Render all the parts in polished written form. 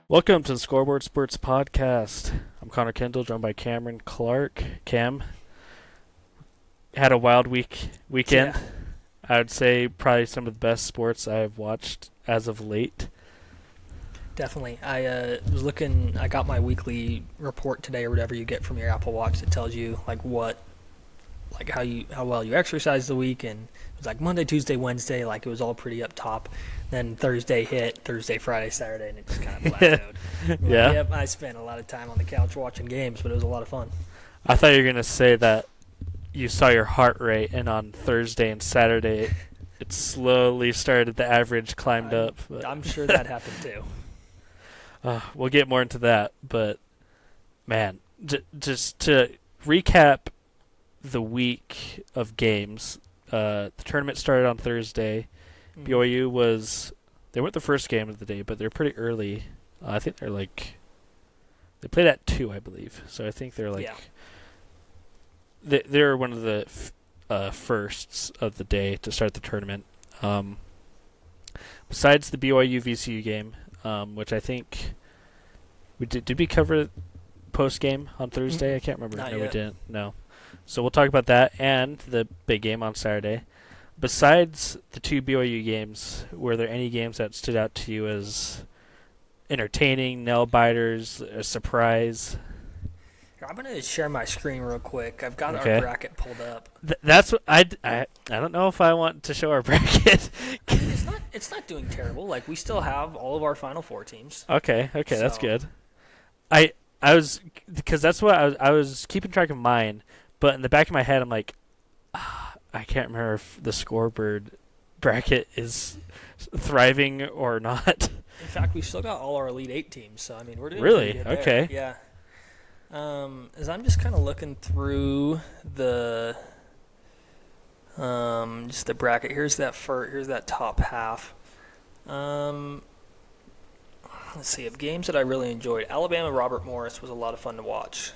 Welcome to the Scoreboard Sports Podcast. I'm Connor Kendell, joined by Cameron Clark. Cam had a wild weekend. Yeah, I would say probably some of the best sports I've watched as of late. definitely. I was looking. I got my weekly report today, or whatever you get from your Apple Watch, that tells you how well you exercised the week, and it was like Monday, Tuesday, Wednesday. Like it was all pretty up top. Then Thursday hit, Thursday, Friday, Saturday, and it just kind of plateaued. Yeah. Yep, I spent a lot of time on the couch watching games, but it was a lot of fun. I thought you were going to say that you saw your heart rate, and on Thursday and Saturday, it slowly started, the average climbed up. But I'm sure that happened too. we'll get more into that. But, man, just to recap the week of games, the tournament started on Thursday. BYU they weren't the first game of the day, but they're pretty early. I think they played at 2, I believe. So I think they're Yeah. they're one of the firsts of the day to start the tournament. Besides the BYU VCU game, which I think we did we cover post game on Thursday? I can't remember. Not No, we yet. didn't. No. So we'll talk about that and the big game on Saturday. Besides the 2 BYU games, were there any games that stood out to you as entertaining, nail biters, a surprise? Here, I'm gonna share my screen real quick. I've got Okay. our bracket pulled up. That's what I don't know if I want to show our bracket. It's not doing terrible. Like we still have all of our Final Four teams. Okay, that's So- good. I was, because that's what I was keeping track of mine, but in the back of my head I'm like, I can't remember if the scoreboard bracket is thriving or not. In fact, we've still got all our Elite Eight teams, so I mean we're doing Really? pretty good there. Okay. Yeah. As I'm just kind of looking through the just the bracket. Here's that top half. Let's see. Of games that I really enjoyed, Alabama Robert Morris was a lot of fun to watch.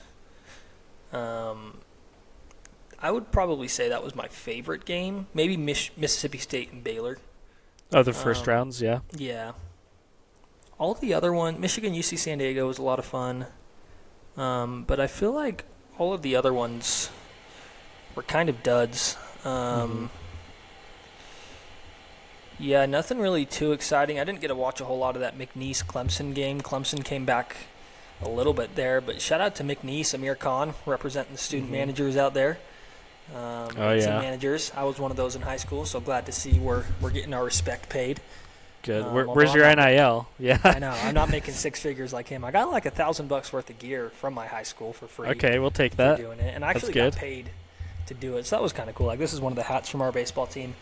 I would probably say that was my favorite game. Maybe Mississippi State and Baylor. Oh, the first rounds, yeah. Yeah. All the other ones, Michigan, UC San Diego was a lot of fun. But I feel like all of the other ones were kind of duds. Yeah, nothing really too exciting. I didn't get to watch a whole lot of that McNeese-Clemson game. Clemson came back a little bit there, but shout out to McNeese, Amir Khan, representing the student managers out there. Oh, Team yeah. managers. I was one of those in high school, so glad to see we're getting our respect paid. Good. although Where's I'm your not- NIL? Yeah. I know. I'm not making six figures like him. I got like $1,000 worth of gear from my high school for free. Okay, we'll take for that. doing it, and I That's actually good. got paid to do it, so that was kind of cool. Like this is one of the hats from our baseball team.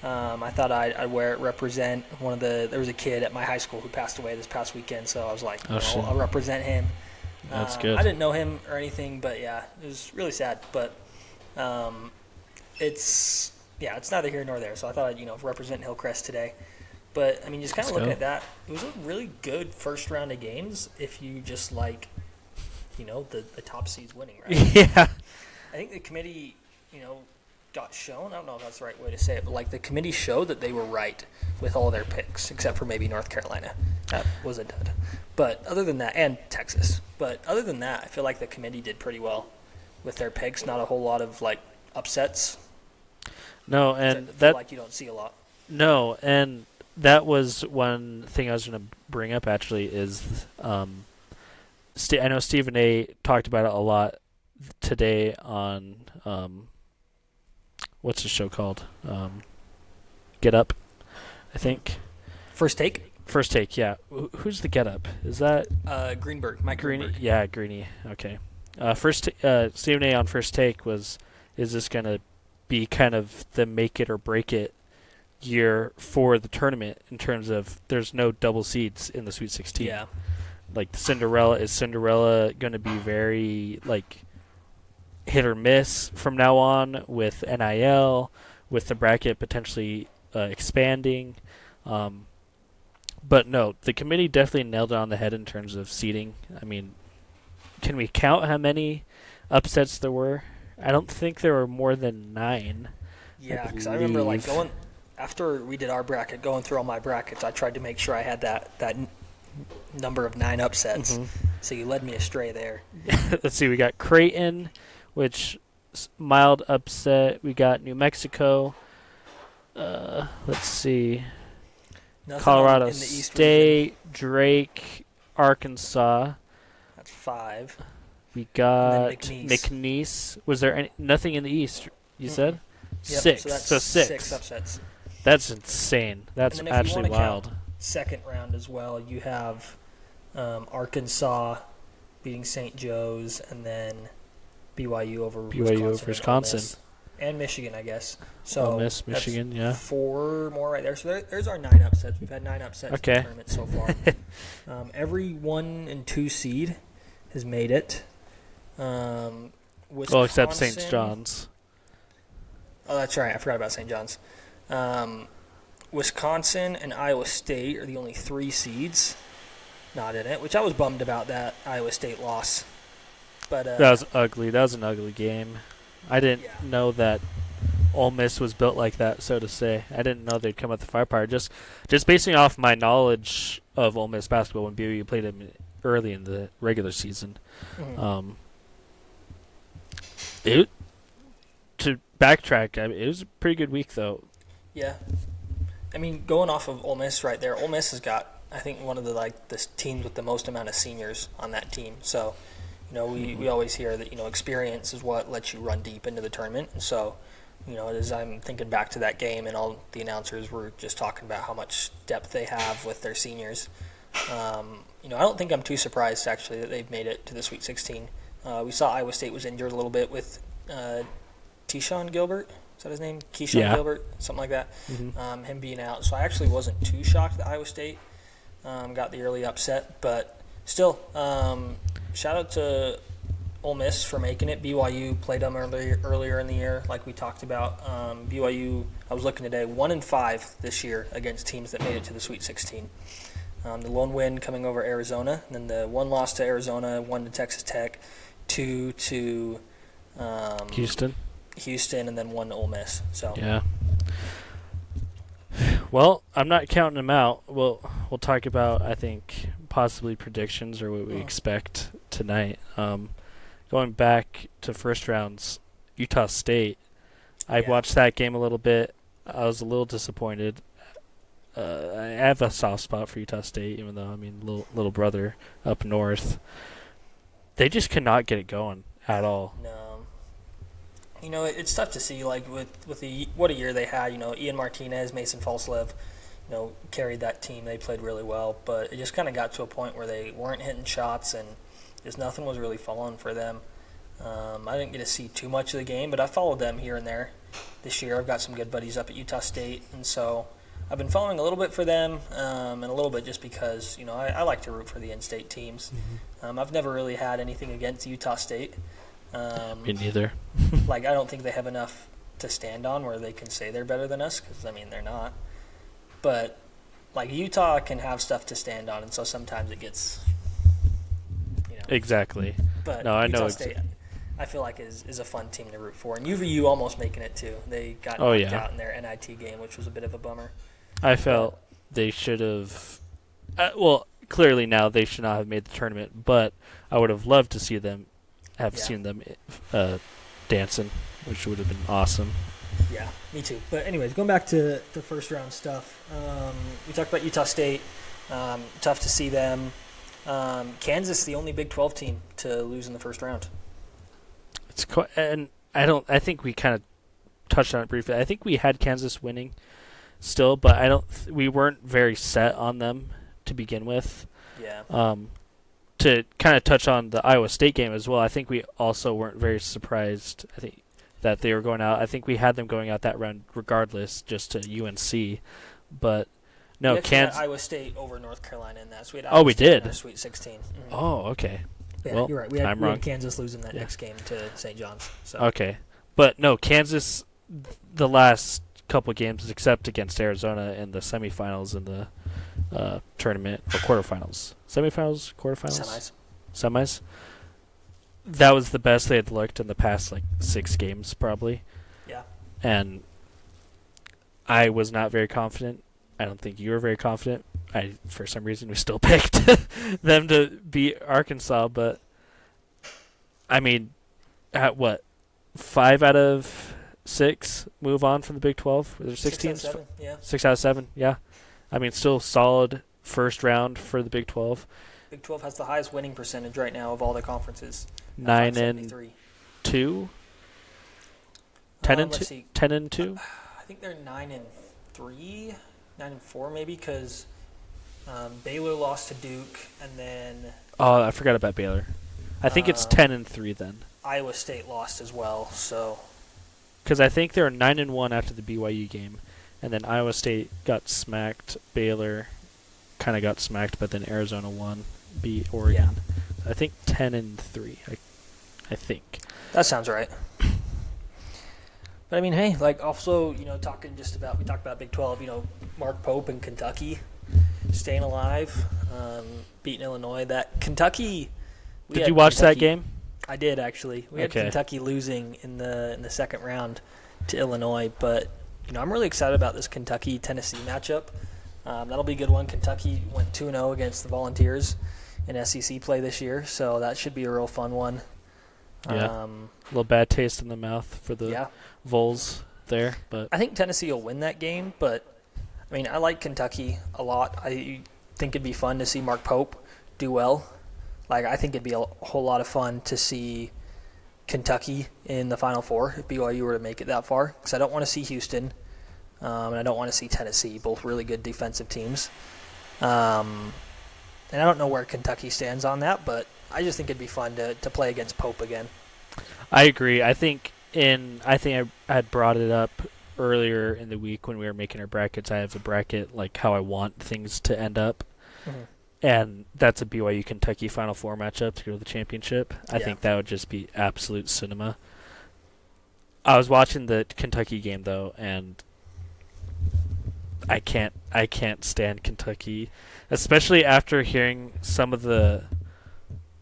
I thought I'd wear it, represent there was a kid at my high school who passed away this past weekend, so I was like, shit. I'll represent him. That's good. I didn't know him or anything, but yeah, it was really sad. But it's neither here nor there. So I thought I'd represent Hillcrest today. But I mean, just kind of Let's looking go. at that, it was a really good first round of games. If you just like, the top seeds winning, right? Yeah. I think the committee, got shown. I don't know if that's the right way to say it, but like the committee showed that they were right with all their picks, except for maybe North Carolina. That was a dud. But other than that, and Texas. But other than that, I feel like the committee did pretty well with their picks. Not a whole lot of like upsets. No, Which I and feel that like you don't see a lot. no, and that was one thing I was going to bring up actually is I know Stephen A. talked about it a lot today on what's the show called? Get Up, I think. First take, First Take, yeah. Who's the Get Up? Is that Greenberg, Mike Greeny? Greenberg. Yeah, Greeny. Okay. Stephen A. on First Take is this going to be kind of the make it or break it year for the tournament in terms of there's no double seeds in the Sweet 16. Yeah. Like Cinderella going to be very like hit or miss from now on with NIL, with the bracket potentially expanding. But no, the committee definitely nailed it on the head in terms of seeding. I mean, can we count how many upsets there were? I don't think there were more than 9. Yeah, because I remember like believe. after we did our bracket, going through all my brackets, I tried to make sure I had that number of 9 upsets. Mhm. So you led me astray there. Let's see. We got Creighton, which mild upset. We got New Mexico. Let's see. Nothing Colorado in the East region. State, Drake, Arkansas. That's 5. We got And then McNeese. Was there nothing in the East? You said Yep, 6. So that's So 6 upsets. That's insane. That's And then if you actually wanna wild. count second round as well, you have Arkansas beating St. Joe's, and then BYU over BYU over Wisconsin, Wisconsin. and Michigan, I guess. So Ole Miss, that's Michigan, yeah. 4 more right there. So there's our 9 upsets. We've had 9 upsets in Okay. the tournament so far. Every 1 and 2 seed has made it. Well, except St. Wisconsin- John's. Oh, that's right. I forgot about St. John's. Wisconsin and Iowa State are the only 3 seeds not in it, which I was bummed about that Iowa State loss. But That was ugly. That was an ugly game. I didn't Yeah. know that Ole Miss was built like that, so to say. I didn't know they'd come with the firepower. Just basing off my knowledge of Ole Miss basketball when BYU played them early in the regular season. mhm. To backtrack, I mean, it was a pretty good week, though. Yeah. I mean, going off of Ole Miss right there, Ole Miss has got, I think, one of the teams with the most amount of seniors on that team. So, we always hear that, experience is what lets you run deep into the tournament. And so, as I'm thinking back to that game and all the announcers were just talking about how much depth they have with their seniors, I don't think I'm too surprised, actually, that they've made it to the Sweet 16. We saw Iowa State was injured a little bit with Keyshawn Gilbert. Is that his name? Keyshawn Gilbert? Something like that. Mm-hmm. Him being out. So I actually wasn't too shocked that Iowa State got the early upset. But still, shout out to Ole Miss for making it. BYU played them earlier in the year, like we talked about. BYU, I was looking today, 1-5 this year against teams that made it to the Sweet 16. The lone win coming over Arizona, and then the 1 loss to Arizona, 1 to Texas Tech, 2 to Houston, and then 1 to Ole Miss. So yeah. Well, I'm not counting them out. We'll talk about, I think, possibly predictions or what we expect tonight. Going back to first rounds, Utah State. I watched that game a little bit. I was a little disappointed. I have a soft spot for Utah State, even though, little brother up north. They just could not get it going at all. No. It's tough to see, with what a year they had. Ian Martinez, Mason Falslev, carried that team. They played really well, but it just kind of got to a point where they weren't hitting shots and just nothing was really falling for them. I didn't get to see too much of the game, but I followed them here and there this year. I've got some good buddies up at Utah State, and so I've been following a little bit for them and a little bit just because, I like to root for the in-state teams. Mm-hmm. I've never really had anything against Utah State. Me neither. I don't think they have enough to stand on where they can say they're better than us because, they're not. But, Utah can have stuff to stand on, and so sometimes it gets, Exactly. But no, I Utah know. State, I feel like is a fun team to root for. And UVU almost making it, too. They got knocked out in their NIT game, which was a bit of a bummer. I felt they should have clearly now they should not have made the tournament, but I would have loved to see them seen them dancing, which would have been awesome. Yeah, me too. But anyways, going back to the first round stuff, we talked about Utah State. Tough to see them. Kansas, the only Big 12 team to lose in the first round. It's and I think we kind of touched on it briefly. I think we had Kansas winning still, but we weren't very set on them to begin with. Yeah. To kind of touch on the Iowa State game as well, I think we also weren't very surprised. I think that they were going out. I think we had them going out that round regardless, just to UNC. But no, we Kansas. had Iowa State over North Carolina in that. So we had Iowa we State did. in our Sweet 16. Mm-hmm. Oh, okay. Yeah, well, you're right. We had Kansas losing that next game to St. John's. So. Okay, but no, Kansas. The last couple games, except against Arizona in the semifinals in the tournament or quarterfinals, semifinals, quarterfinals, semis. That was the best they had looked in the past 6 games, probably. Yeah. And I was not very confident. I don't think you were very confident for some reason we still picked them to beat Arkansas, but I mean, at what 5 out of 6 move on from the Big 12? Was there 6 teams? 6 out of 7, yeah. 6 out of 7, yeah. I mean, still solid first round for the Big 12. Big 12 has the highest winning percentage right now of all the conferences. 9-2. 10-2. 10-2. I think they're 9-3, 9-4 maybe, because Baylor lost to Duke, and then Oh, I forgot about Baylor. I think it's 10-3 then. Iowa State lost as well. So Because I think they were 9-1 after the BYU game, and then Iowa State got smacked. Baylor kind of got smacked, but then Arizona won, beat Oregon. I think 10-3. I think that sounds right. But I mean, hey, like also, we talked about Big 12. Mark Pope and Kentucky staying alive, beating Illinois. That Kentucky. Did you watch that game? I did actually. We had Kentucky losing in the second round to Illinois, but I'm really excited about this Kentucky-Tennessee matchup. That'll be a good one. Kentucky went 2-0 against the Volunteers in SEC play this year, so that should be a real fun one. Yeah, a little bad taste in the mouth for the Vols there, but I think Tennessee will win that game. But I mean, I like Kentucky a lot. I think it'd be fun to see Mark Pope do well. Like, I think it'd be a whole lot of fun to see Kentucky in the Final Four if BYU were to make it that far. Because I don't want to see Houston, and I don't want to see Tennessee, both really good defensive teams. And I don't know where Kentucky stands on that, but I just think it'd be fun to play against Pope again. I agree. I think I had brought it up earlier in the week when we were making our brackets. I have a bracket like how I want things to end up. Mm-hmm. And that's a BYU Kentucky Final Four matchup to go to the championship. I think that would just be absolute cinema. I was watching the Kentucky game though, and I can't stand Kentucky, especially after hearing some of the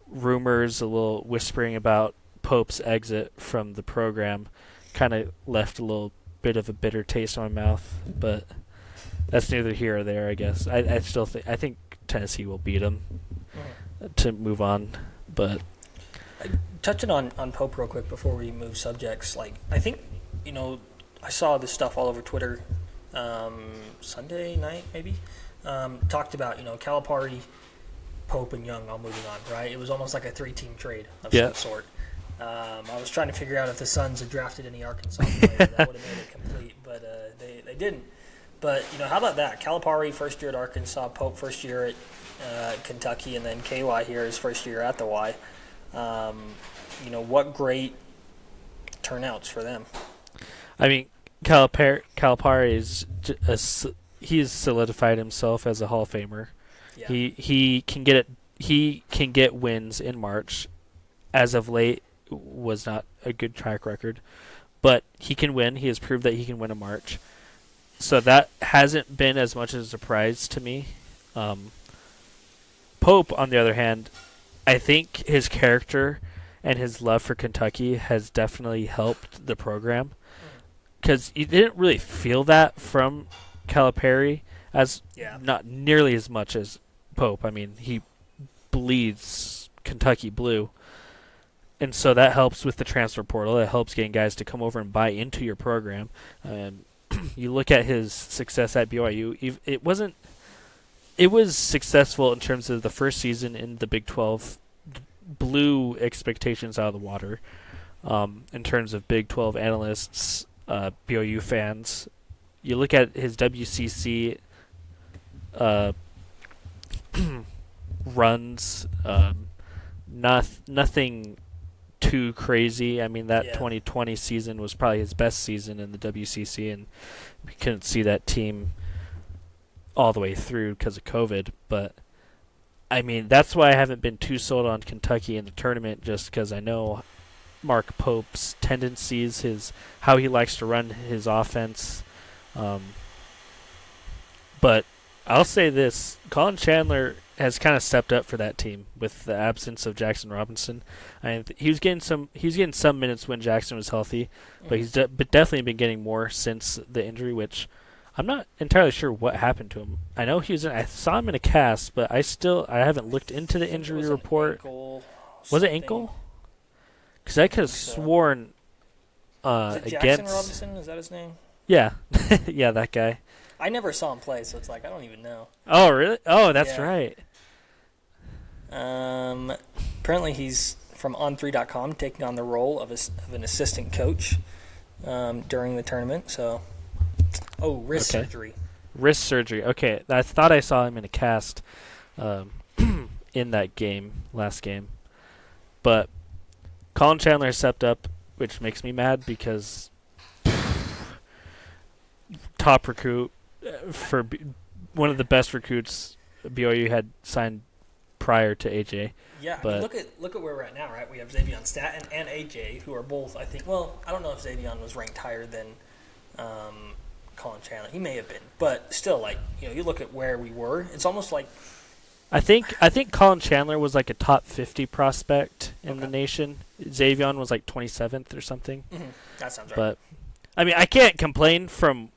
rumors, a little whispering about Pope's exit from the program. Kind of left a little bit of a bitter taste in my mouth, but that's neither here or there, I guess. I still think Tennessee will beat them to move on, but touching on Pope real quick before we move subjects, like I think I saw this stuff all over Twitter Sunday night maybe, talked about Calipari, Pope, and Young all moving on, right? It was almost like a 3-team trade of some sort. I was trying to figure out if the Suns had drafted any Arkansas players. That would have made it complete, but they didn't. But, how about that? Calipari, first year at Arkansas, Pope, first year at Kentucky, and then KY here, his first year at the Y. What great turnouts for them. I mean, Calipari he's solidified himself as a Hall of Famer. Yeah. He can get wins in March. As of late, was not a good track record, but he can win. He has proved that he can win in March. So that hasn't been as much of a surprise to me. Pope, on the other hand, I think his character and his love for Kentucky has definitely helped the program. Because you didn't really feel that from Calipari, not nearly as much as Pope. I mean, he bleeds Kentucky blue. And so that helps with the transfer portal. It helps getting guys to come over and buy into your program. You look at his success at BYU. It was successful in terms of the first season in the Big 12, blew expectations out of the water. In terms of Big 12 analysts, BYU fans, you look at his WCC runs. Nothing too crazy. I mean, that 2020 season was probably his best season in the WCC, and we couldn't see that team all the way through because of COVID. But, I mean, that's why I haven't been too sold on Kentucky in the tournament, just because I know Mark Pope's tendencies, how he likes to run his offense. But I'll say this, Colin Chandler has kind of stepped up for that team with the absence of Jackson Robinson. He was getting some minutes when Jackson was healthy, but he's definitely been getting more since the injury, which I'm not entirely sure what happened to him. I know I saw him in a cast, but I haven't looked into the I think it injury was an report. ankle, Was it something. ankle? Because I could have So. sworn Is it Jackson against. Robinson? Is that his name? Yeah, yeah, that guy. I never saw him play, so it's like I don't even know. Oh, really? Oh, that's Yeah. right. Apparently he's from on3.com taking on the role of an assistant coach during the tournament. So, wrist Okay. surgery. Wrist surgery. Okay, I thought I saw him in a cast in that last game. But Colin Chandler stepped up, which makes me mad because top recruit one of the best recruits BYU had signed prior to AJ. Yeah, I mean, look at where we're at now, right? We have Xavion Staten and AJ, who are both, I think. Well, I don't know if Xavion was ranked higher than Colin Chandler. He may have been, but still, like, you look at where we were. It's almost like I think Colin Chandler was like a top 50 prospect in the nation. Xavion was like 27th or something. Mm-hmm. That sounds right. But I mean, I can't complain. From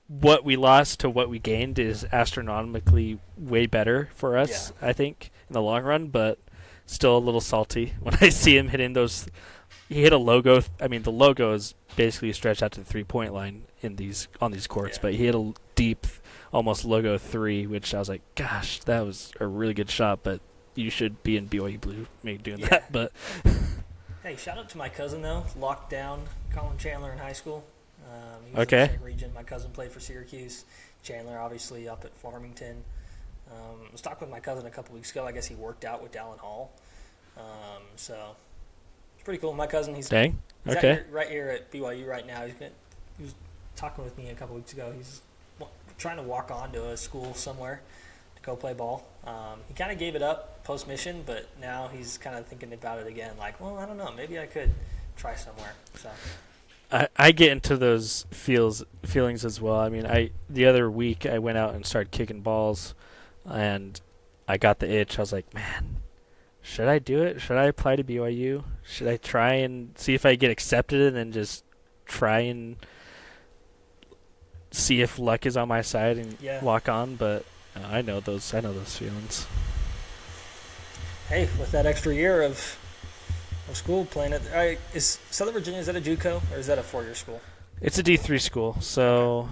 what we lost to what we gained is astronomically way better for us, I think, in the long run, but still a little salty when I see him hitting those. He hit a logo. I mean, the logo is basically stretched out to the 3-point line on these courts, but he hit a deep, almost logo 3, which I was like, gosh, that was a really good shot, but you should be in BYU blue maybe doing that. But hey, shout out to my cousin, though. Locked down Colin Chandler in high school. He was Okay. in the same region. My cousin played for Syracuse. Chandler, obviously, up at Farmington. I was talking with my cousin a couple weeks ago. I guess he worked out with Dallin Hall. So it's pretty cool. My cousin, he's dang, He's okay. right here at BYU right now. He was talking with me a couple weeks ago. He's trying to walk on to a school somewhere to go play ball. He kind of gave it up post-mission, but now he's kind of thinking about it again. Like, well, I don't know. Maybe I could try somewhere. So I get into those feelings as well. I mean, the other week I went out and started kicking balls, and I got the itch. I was like, man, should I do it? Should I apply to BYU? Should I try and see if I get accepted and then just try and see if luck is on my side and walk on? But I know those feelings. Hey, with that extra year of school playing it, is Southern Virginia, is that a JUCO or is that a 4-year school? It's a D3 school, so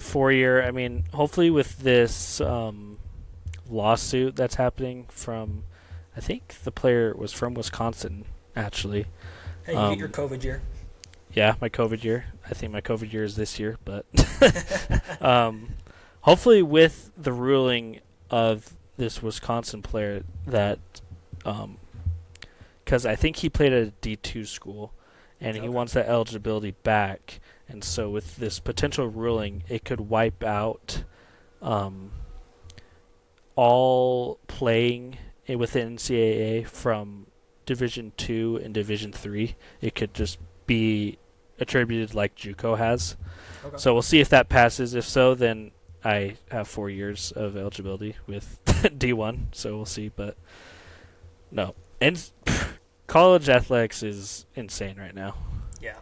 4-year. I mean, hopefully with this lawsuit that's happening from, I think the player was from Wisconsin, actually. Hey, you get your COVID year. Yeah, my COVID year. I think my COVID year is this year, but hopefully with the ruling of this Wisconsin player that, because I think he played at a D2 school, and he wants that eligibility back, and so with this potential ruling, it could wipe out all playing within NCAA from Division 2 and Division 3. It could just be attributed like JUCO has. Okay. So we'll see if that passes. If so, then I have 4 years of eligibility with D1, so we'll see. But no. And college athletics is insane right now. Yeah.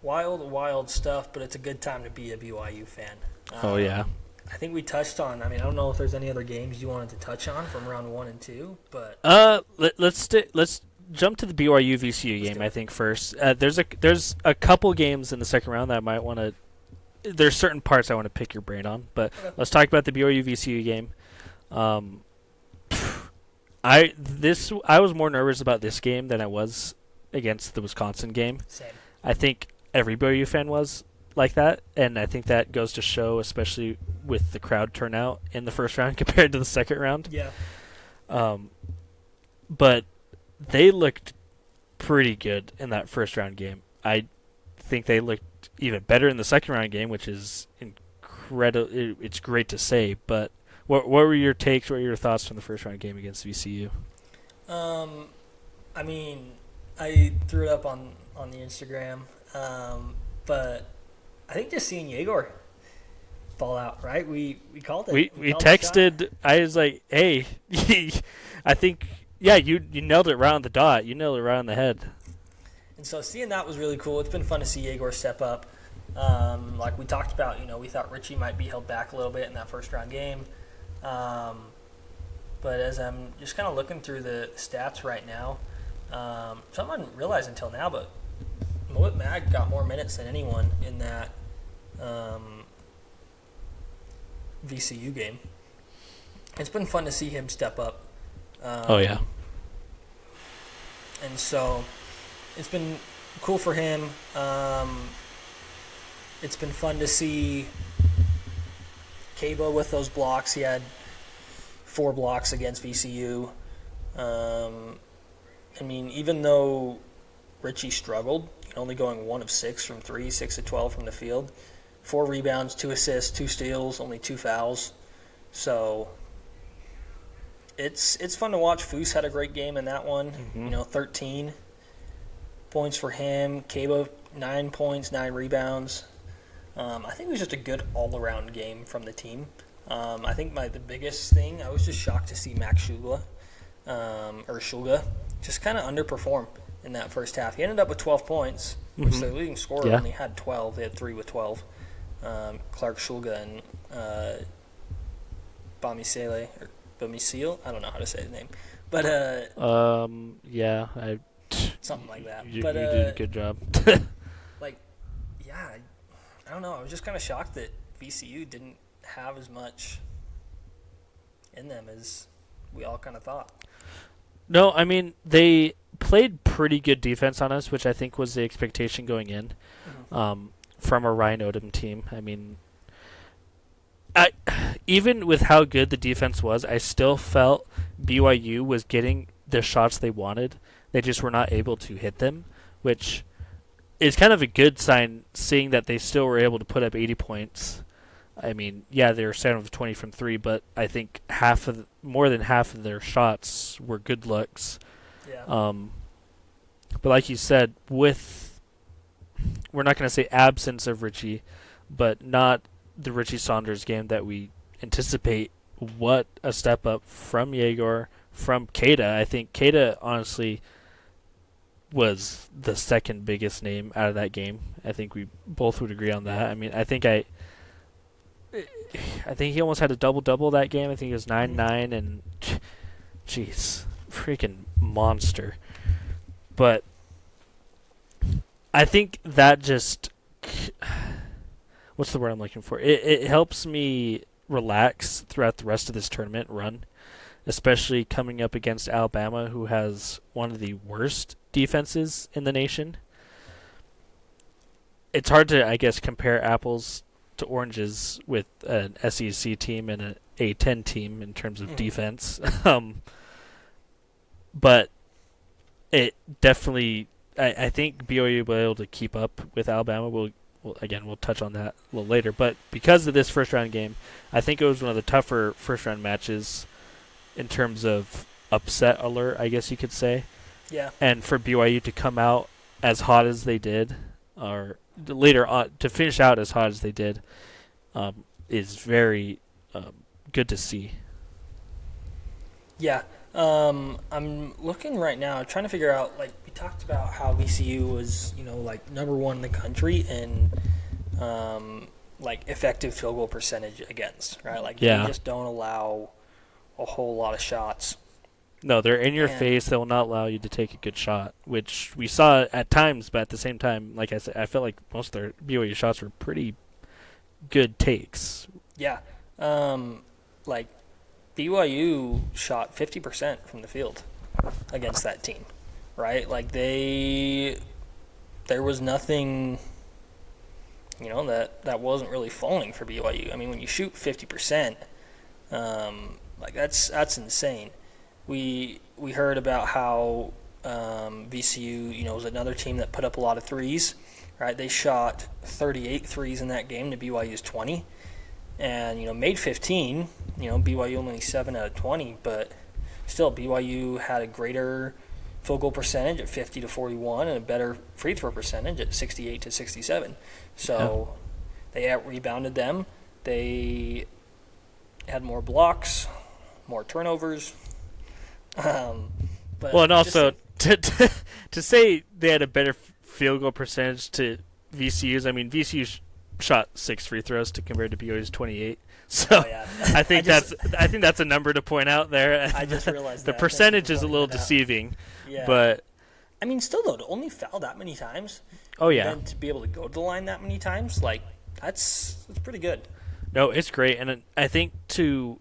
Wild stuff, but it's a good time to be a BYU fan. Oh, yeah. I think we touched on, I don't know if there's any other games you wanted to touch on from round 1 and 2, but let's jump to the BYU VCU game, I think, first. There's a couple games in the second round that I might want to – there's certain parts I want to pick your brain on, but let's talk about the BYU VCU game. I was more nervous about this game than I was against the Wisconsin game. Same. I think every BYU fan was like that, and I think that goes to show, especially with the crowd turnout in the first round compared to the second round. Yeah. But they looked pretty good in that first round game. I think they looked even better in the second round game, which is incredible. It's great to say, but what were your takes? What were your thoughts from the first round game against VCU? I threw it up on the Instagram, but I think just seeing Yegor ball out, right? We called it. We texted. I was like, hey, I think, yeah, you nailed it right on the dot. You nailed it right on the head. And so seeing that was really cool. It's been fun to see Yegor step up. Like we talked about, we thought Richie might be held back a little bit in that first round game. But as I'm just kind of looking through the stats right now, something I didn't realize until now, but Malik Mag got more minutes than anyone in that VCU game. It's been fun to see him step up. Oh, yeah. And so it's been cool for him. It's been fun to see Cabo with those blocks. He had 4 blocks against VCU. Even though Richie struggled, only going 1 of 6 from 3, 6 of 12 from the field, 4 rebounds, 2 assists, 2 steals, only 2 fouls. So it's fun to watch. Foose had a great game in that one. 13 points for him. Cabo, 9 points, 9 rebounds. I think it was just a good all-around game from the team. I think the biggest thing, I was just shocked to see Max Shulga just kind of underperform in that first half. He ended up with 12 points, which their leading scorer only had 12. They had 3 with 12. Clark Shulga and Bamisile, I don't know how to say his name. But something like that. You but did a good job. I don't know. I was just kind of shocked that VCU didn't have as much in them as we all kind of thought. No, they played pretty good defense on us, which I think was the expectation going in from a Ryan Odom team. Even with how good the defense was, I still felt BYU was getting the shots they wanted. They just were not able to hit them, which is kind of a good sign, seeing that they still were able to put up 80 points. They were 7 of 20 from 3, but I think more than half of their shots were good looks. Yeah. But like you said, we're not going to say absence of Richie, but not the Richie Saunders game that we anticipate. What a step up from Yegor, from Keita. I think Keita, honestly, was the second biggest name out of that game. I think we both would agree on that. I think he almost had a double-double that game. I think it was 9-9, and jeez, freaking monster. But I think that just, what's the word I'm looking for? It helps me relax throughout the rest of this tournament run, especially coming up against Alabama, who has one of the worst defenses in the nation. It's hard to, I guess, compare apples to oranges with an SEC team and an A10 team in terms of defense. But it definitely, I think BYU will be able to keep up with Alabama. We'll touch on that a little later. But because of this first-round game, I think it was one of the tougher first-round matches in terms of upset alert, I guess you could say. Yeah. And for BYU to come out as hot as they did, or later on to finish out as hot as they did, is very good to see. Yeah. I'm looking right now, trying to figure out, we talked about how VCU was, number 1 in the country in, effective field goal percentage against, right? They just don't allow a whole lot of shots. No, they're in your face. They will not allow you to take a good shot, which we saw at times, but at the same time, like I said, I felt like most of their BYU shots were pretty good takes. Yeah. BYU shot 50% from the field against that team, right? There was nothing, that wasn't really falling for BYU. When you shoot 50%, that's insane. We heard about how VCU, was another team that put up a lot of threes, right? They shot 38 threes in that game to BYU's 20, and made 15. BYU only 7 out of 20, but still BYU had a greater field goal percentage at 50-41 and a better free throw percentage at 68-67. So they out-rebounded them. They had more blocks, more turnovers. And also to say they had a better field goal percentage to VCU's. I mean, VCU shot 6 free throws to compare to BYU's 28. So Oh, yeah. I think that's a number to point out there. I just realized the that. percentage Thank you is for a little pointing that out. deceiving, Yeah. but I mean, still, though, to only foul that many times, oh yeah, and then to be able to go to the line that many times, like, that's pretty good. no, it's great, and I think to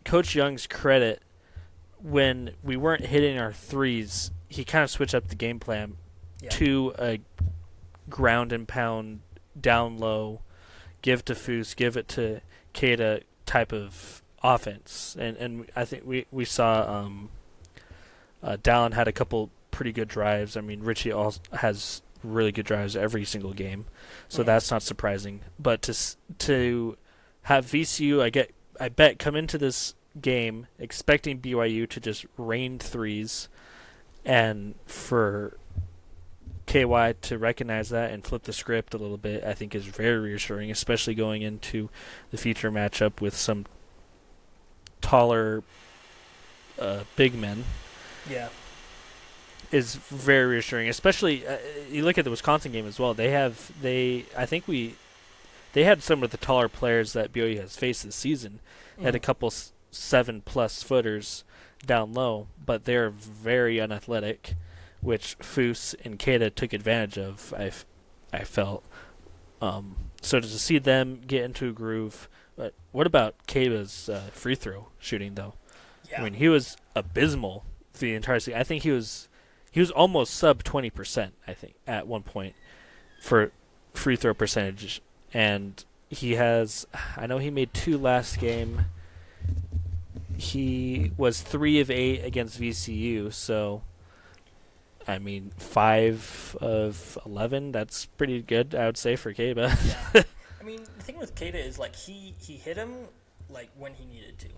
Coach Young's credit, when we weren't hitting our threes, he kind of switched up the game plan Yeah. to a ground and pound, down low, give to Foose, give it to Keita type of offense. And I think we saw Dallin had a couple pretty good drives. I mean, Richie also has really good drives every single game, so that's not surprising. But to have VCU, I bet come into this game expecting BYU to just rain threes, and for KY to recognize that and flip the script a little bit, I think is very reassuring, especially going into the future matchup with some taller big men. Yeah. Is very reassuring, especially you look at the Wisconsin game as well. They had some of the taller players that BYU has faced this season. Had a couple 7+ footers down low, but they're very unathletic, which Foose and Keita took advantage of. I felt so to see them get into a groove. But what about Keita's free throw shooting though? Yeah. I mean, he was abysmal the entire season. I think he was almost sub 20%. I think at one point for free throw percentage, and he has. I know he made 2 last game. He was 3 of 8 against VCU, so I mean 5 of 11. That's pretty good, I would say, for Keita. Yeah. I mean, the thing with Keita is like he hit him like when he needed to.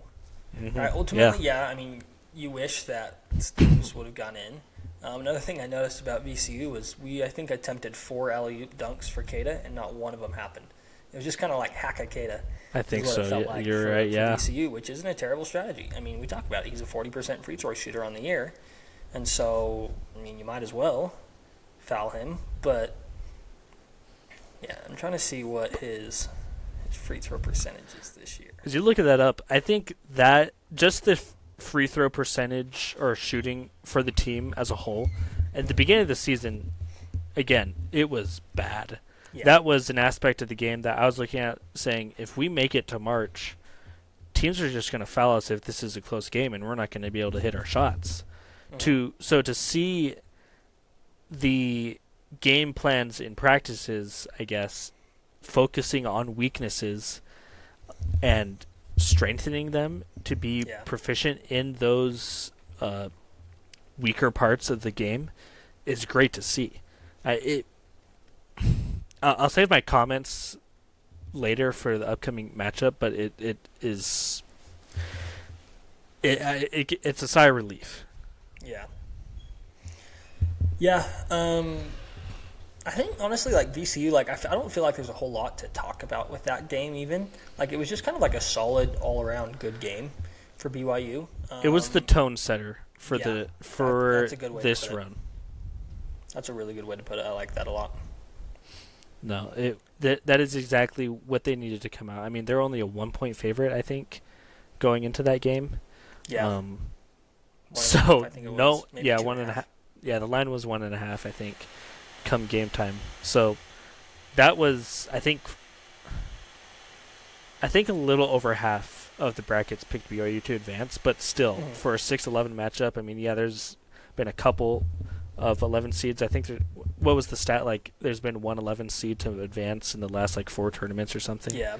Mm-hmm. Right? Ultimately, yeah. I mean, you wish that Stevens would have gone in. Another thing I noticed about VCU was I think attempted 4 alley-oop dunks for Keita, and not one of them happened. It was just kind of like hack a Keita. I think is what it so. felt like You're right. Yeah. For VCU, which isn't a terrible strategy. I mean, we talk about it. He's a 40% free throw shooter on the year, and so I mean, you might as well foul him. But yeah, I'm trying to see what his free throw percentage is this year. As you look at that up, I think that just the free throw percentage or shooting for the team as a whole, at the beginning of the season, again, it was bad. Yeah. That was an aspect of the game that I was looking at saying, if we make it to March, teams are just going to foul us if this is a close game, and we're not going to be able to hit our shots. Mm-hmm. So to see the game plans in practices, I guess, focusing on weaknesses and strengthening them to be proficient in those weaker parts of the game is great to see. I'll save my comments later for the upcoming matchup, but it's a sigh of relief. Yeah. Yeah. I think honestly, like VCU, like I don't feel like there's a whole lot to talk about with that game. Even like it was just kind of like a solid all around good game for BYU. It was the tone setter for that's a good way this to put it. run. That's a really good way to put it. I like that a lot. No, that is exactly what they needed to come out. I mean, they're only a 1-point favorite, I think, going into that game. Yeah. So no, 1.5. Yeah, the line was 1.5, I think, come game time. So that was, I think a little over half of the brackets picked BYU to advance, but still for a 6-11 matchup. I mean, yeah, there's been a couple of 11 seeds. I think what was the stat? Like, there's been one 11 seed to advance in the last 4 tournaments or something. Yeah.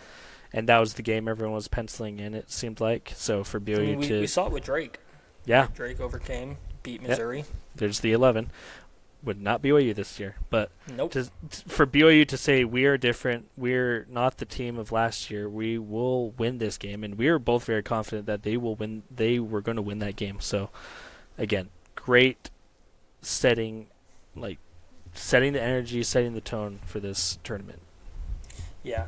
And that was the game everyone was penciling in, it seemed like. So for BYU we saw it with Drake. Yeah. Drake overcame, beat Missouri. Yep. There's the 11. Would not BYU this year. But nope. For BYU to say we are different, we're not the team of last year, we will win this game. And we are both very confident that they will win. They were going to win that game. So, again, great setting the energy, setting the tone for this tournament. Yeah.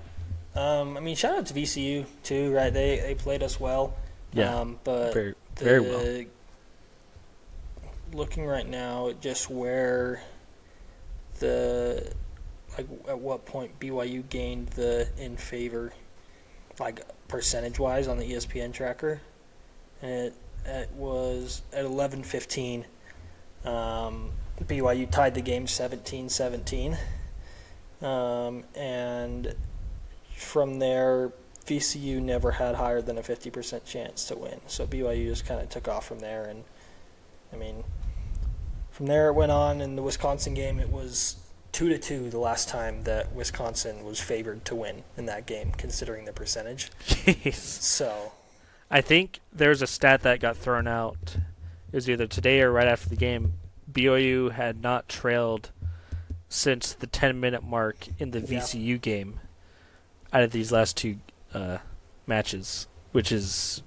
I mean, shout out to VCU too, right? They played us well. Yeah. But very, very well. Looking right now at just where at what point BYU gained the in favor, like percentage-wise on the ESPN tracker. And it was at 11:15. BYU tied the game 17-17. And from there, VCU never had higher than a 50% chance to win. So BYU just kind of took off from there. And, I mean, from there it went on. In the Wisconsin game, it was 2-2 the last time that Wisconsin was favored to win in that game, considering the percentage. Jeez. So I think there's a stat that got thrown out. It was either today or right after the game. BYU had not trailed since the 10-minute mark in the VCU game out of these last two matches, which is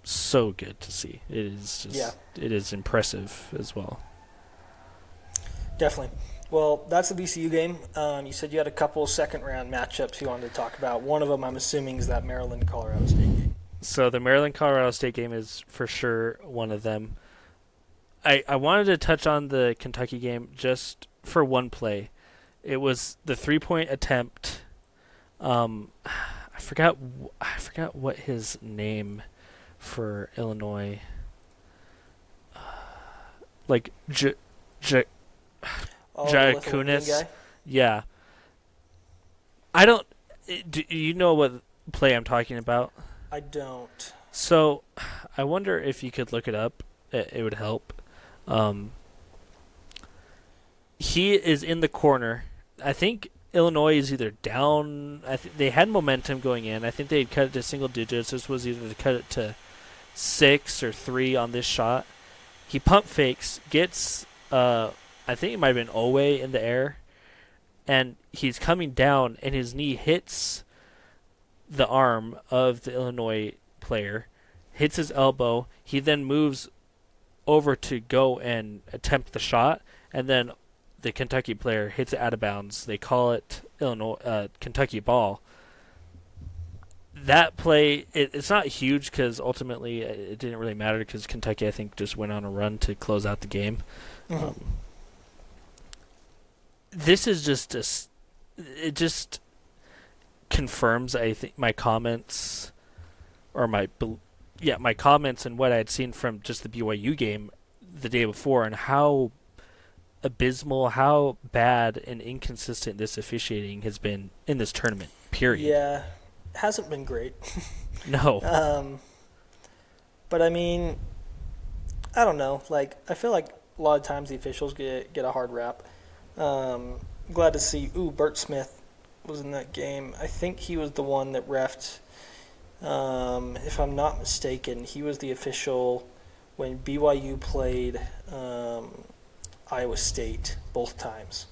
so good to see. It is just, it is impressive as well. Definitely. Well, that's the VCU game. You said you had a couple second-round matchups you wanted to talk about. One of them, I'm assuming, is that Maryland-Colorado State game. So the Maryland-Colorado State game is for sure one of them. I wanted to touch on the Kentucky game just for one play. It was the 3-point attempt. I forgot what his name for Illinois. Jakunis. Yeah. Do you know what play I'm talking about? I don't. So, I wonder if you could look it up. It would help. He is in the corner. I think Illinois is either down. They had momentum going in. I think they had cut it to single digits. This was either to cut it to 6 or 3 on this shot. He pump fakes, gets, I think it might have been Owe in the air, and he's coming down, and his knee hits the arm of the Illinois player, hits his elbow. He then moves over to go and attempt the shot, and then the Kentucky player hits it out of bounds. They call it Kentucky ball. That play, it's not huge because ultimately it didn't really matter because Kentucky, I think, just went on a run to close out the game. Mm-hmm. This is just it just confirms, I think, my comments my comments and what I had seen from just the BYU game the day before and how abysmal, how bad and inconsistent this officiating has been in this tournament, period. Yeah, hasn't been great. No. But I mean, I don't know. Like, I feel like a lot of times the officials get a hard rap. Glad to see, Bert Smith was in that game. I think he was the one that reffed, if I'm not mistaken, he was the official when BYU played Iowa State both times.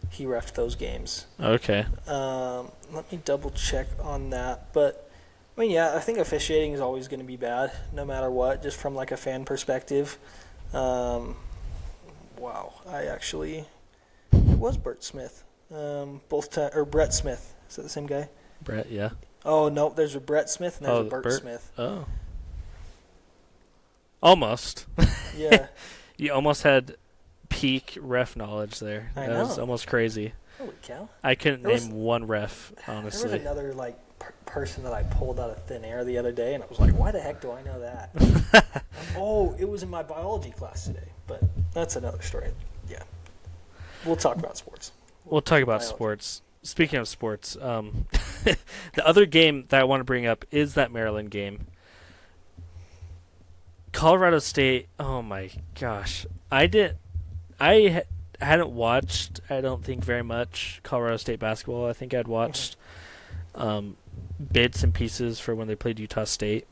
He reffed those games. Okay. Let me double check on that. But, I mean, yeah, I think officiating is always going to be bad, no matter what, just from like a fan perspective. Wow, it was Bert Smith. Or Brett Smith. Is that the same guy? Brett, yeah. Oh, no, there's a Brett Smith and there's a Bert Smith. Oh. Almost. Yeah. You almost had peak ref knowledge there. I That know. was almost crazy. Holy cow. I couldn't name one ref, honestly. There was another person that I pulled out of thin air the other day, and I was like, why the heck do I know that? It was in my biology class today. But that's another story. Yeah. We'll talk about sports. We'll talk about biology. sports. Speaking of sports, the other game that I want to bring up is that Maryland game. Colorado State, oh my gosh. I hadn't watched, I don't think, very much Colorado State basketball. I think I'd watched bits and pieces for when they played Utah State.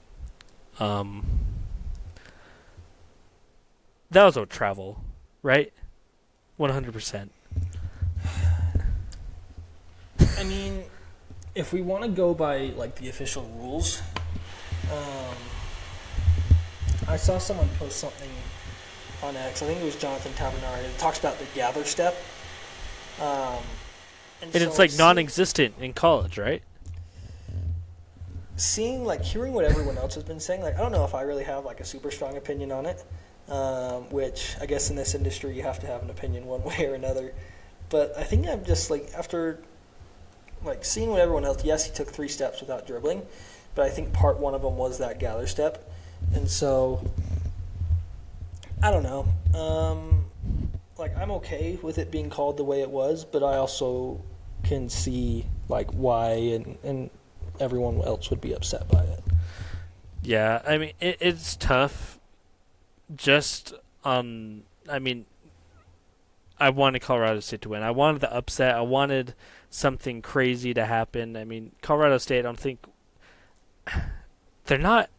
That was a travel, right? 100%. I mean, if we want to go by like the official rules, I saw someone post something on X. I think it was Jonathan Tavernari. It talks about the gather step, and it's like non-existent in college, right? Hearing what everyone else has been saying, like I don't know if I really have like a super strong opinion on it. Which I guess in this industry you have to have an opinion one way or another. But I think I'm just like after like seeing what everyone else. Yes, he took 3 steps without dribbling, but I think part one of them was that gather step, and so I don't know. Like I'm okay with it being called the way it was, but I also can see like why and everyone else would be upset by it. Yeah, I mean it's tough. Just on, I mean, I wanted Colorado State to win. I wanted the upset. I wanted something crazy to happen. I mean, Colorado State, I don't think they're not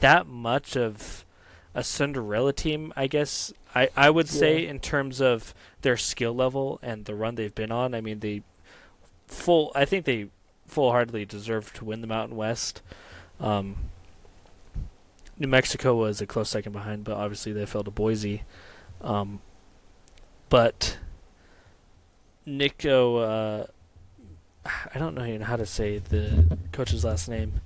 that much of a Cinderella team, I guess. I would say in terms of their skill level and the run they've been on. I mean, I think they full-heartedly deserve to win the Mountain West. New Mexico was a close second behind, but obviously they fell to Boise. But Nico, I don't know even how to say the coach's last name.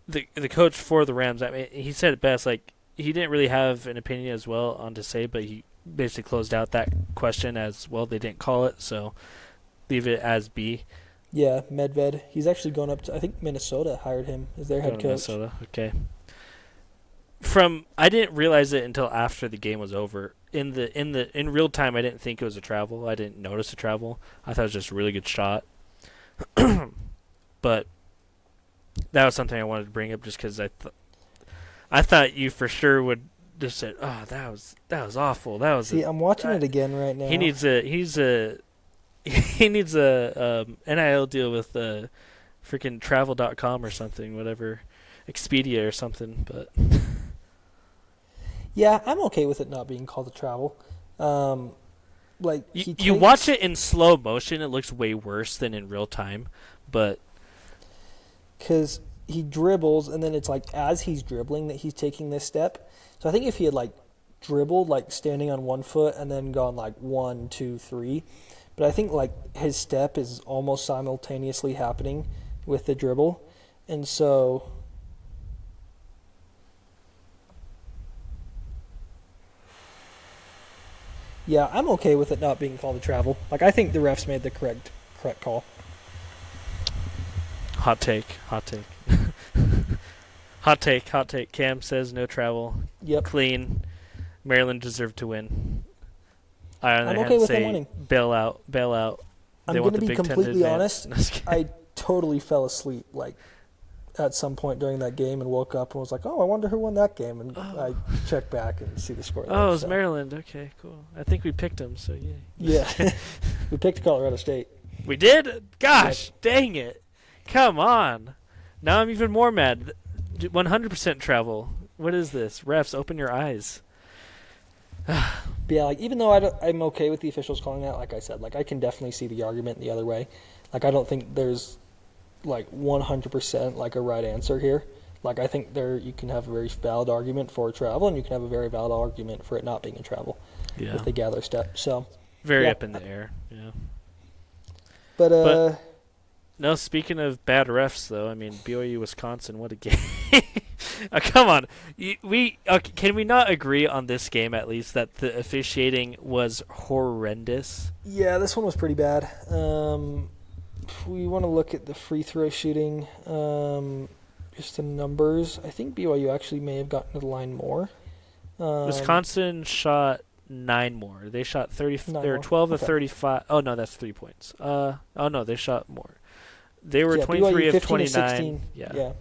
The coach for the Rams, I mean, he said it best. Like, he didn't really have an opinion as well on to say, but he basically closed out that question as well. They didn't call it, so leave it as B. Yeah, Medved. He's actually going up to, I think Minnesota hired him as their head coach. Minnesota, okay. I didn't realize it until after the game was over. In real time, I didn't think it was a travel. I didn't notice a travel. I thought it was just a really good shot. But that was something I wanted to bring up just because I thought you for sure would just say, "Oh, that was awful." That was. See, I'm watching it again right now. He needs a NIL deal with freaking travel.com or something, whatever, Expedia or something. But yeah, I'm okay with it not being called a travel. Like you watch it in slow motion, it looks way worse than in real time, but because he dribbles and then it's like as he's dribbling that he's taking this step. So I think if he had like dribbled like standing on one foot and then gone like 1, 2, 3, but I think like his step is almost simultaneously happening with the dribble, and so yeah, I'm okay with it not being called a travel. Like I think the refs made the correct call. Hot take. Hot take. Cam says no travel. Yep. Clean. Maryland deserved to win. I'm okay with them winning. Bail out. I'm going to be completely honest. I totally fell asleep like at some point during that game and woke up and was like, oh, I wonder who won that game. And I checked back and see the score. Oh, it was Maryland. Okay, cool. I think we picked them, so yay. Yeah. We picked Colorado State. We did? Gosh, Dang it. Come on. Now I'm even more mad. 100% travel. What is this? Refs, open your eyes. Yeah, like even though I'm okay with the officials calling that, like I said, like I can definitely see the argument the other way. Like I don't think there's like 100% like a right answer here. Like I think you can have a very valid argument for travel, and you can have a very valid argument for it not being a travel with the gather step. So very up in the air. Yeah. But no, speaking of bad refs, though, I mean, BYU, Wisconsin, what a game. Come on. Can we not agree on this game, at least, that the officiating was horrendous? Yeah, this one was pretty bad. If we want to look at the free throw shooting, just the numbers, I think BYU actually may have gotten to the line more. Wisconsin shot 9 more. They shot 30. They were 12 of 35. Oh, no, that's 3 points. Oh, no, they shot more. They were 23 of 29. Yeah.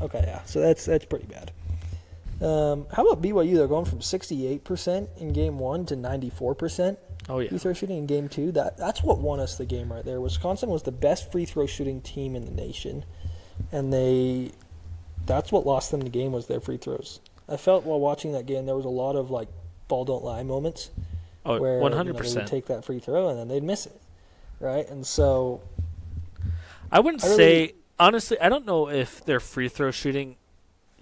Okay, yeah. So that's pretty bad. How about BYU? They're going from 68% in game 1 to 94%. Oh, yeah. Free throw shooting in game 2. That's what won us the game right there. Wisconsin was the best free throw shooting team in the nation, and that's what lost them the game was their free throws. I felt while watching that game there was a lot of like ball don't lie moments. Oh, where 100%. they would take that free throw and then they'd miss it, right? And so I wouldn't say honestly. I don't know if their free throw shooting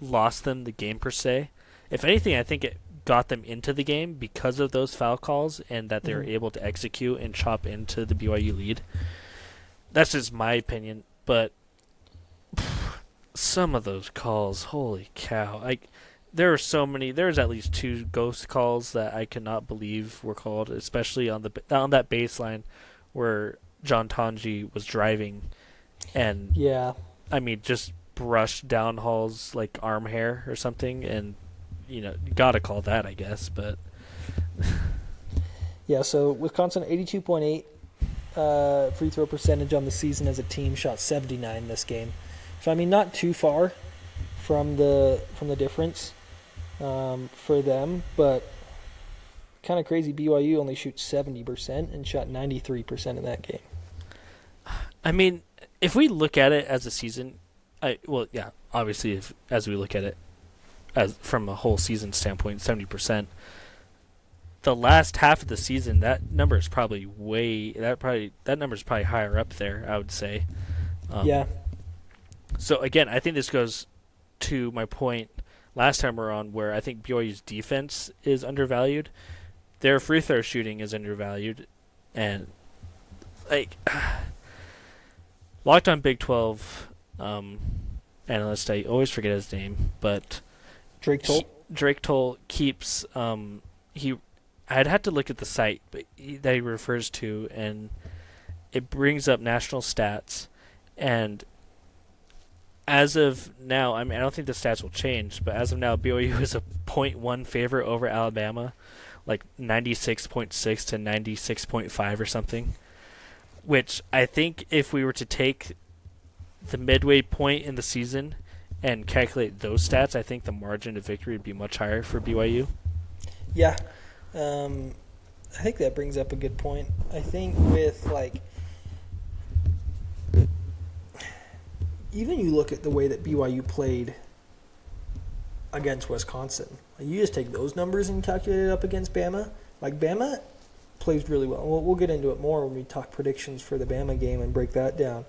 lost them the game per se. If anything, I think it got them into the game because of those foul calls and that they were able to execute and chop into the BYU lead. That's just my opinion, but some of those calls, holy cow! there were so many. There was at least 2 ghost calls that I could not believe were called, especially on that baseline where John Tanji was driving, and Yeah. I mean just brushed down Hall's like arm hair or something, and you gotta call that, I guess. But Yeah, so Wisconsin 82.8 free throw percentage on the season as a team, shot 79 this game. So I mean, not too far from the difference for them, but kind of crazy. BYU only shoots 70% and shot 93% in that game. I mean, if we look at it as a season, obviously, as we look at it as from a whole season standpoint, 70%. The last half of the season, that number is probably that number is probably higher up there, I would say. Yeah. So again, I think this goes to my point last time we were on, where I think BYU's defense is undervalued. Their free throw shooting is undervalued, and like Locked On Big 12 analyst, I always forget his name, but Drake Toll keeps I'd have to look at the site that he refers to, and it brings up national stats. And as of now, I mean, I don't think the stats will change, but as of now, BYU is a 0.1 favorite over Alabama, like 96.6 to 96.5 or something, which I think if we were to take the midway point in the season and calculate those stats, I think the margin of victory would be much higher for BYU. Yeah. I think that brings up a good point. I think with, like, even you look at the way that BYU played against Wisconsin. Like, you just take those numbers and calculate it up against Bama. Like, Bama plays really well. We'll get into it more when we talk predictions for the Bama game and break that down.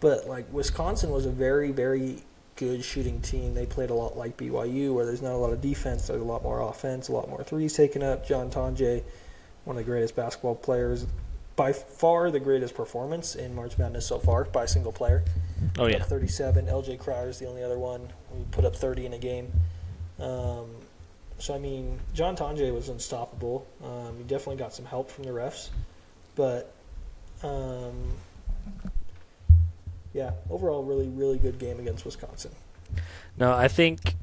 But, like, Wisconsin was a very, very good shooting team. They played a lot like BYU, where there's not a lot of defense. There's a lot more offense, a lot more threes taken up. John Tanji, one of the greatest basketball players, by far the greatest performance in March Madness so far by a single player. Oh, yeah. 37. LJ Cryer is the only other one who put up 30 in a game. So, I mean, John Tanji was unstoppable. He definitely got some help from the refs. But, yeah, overall, really, really good game against Wisconsin. No, I think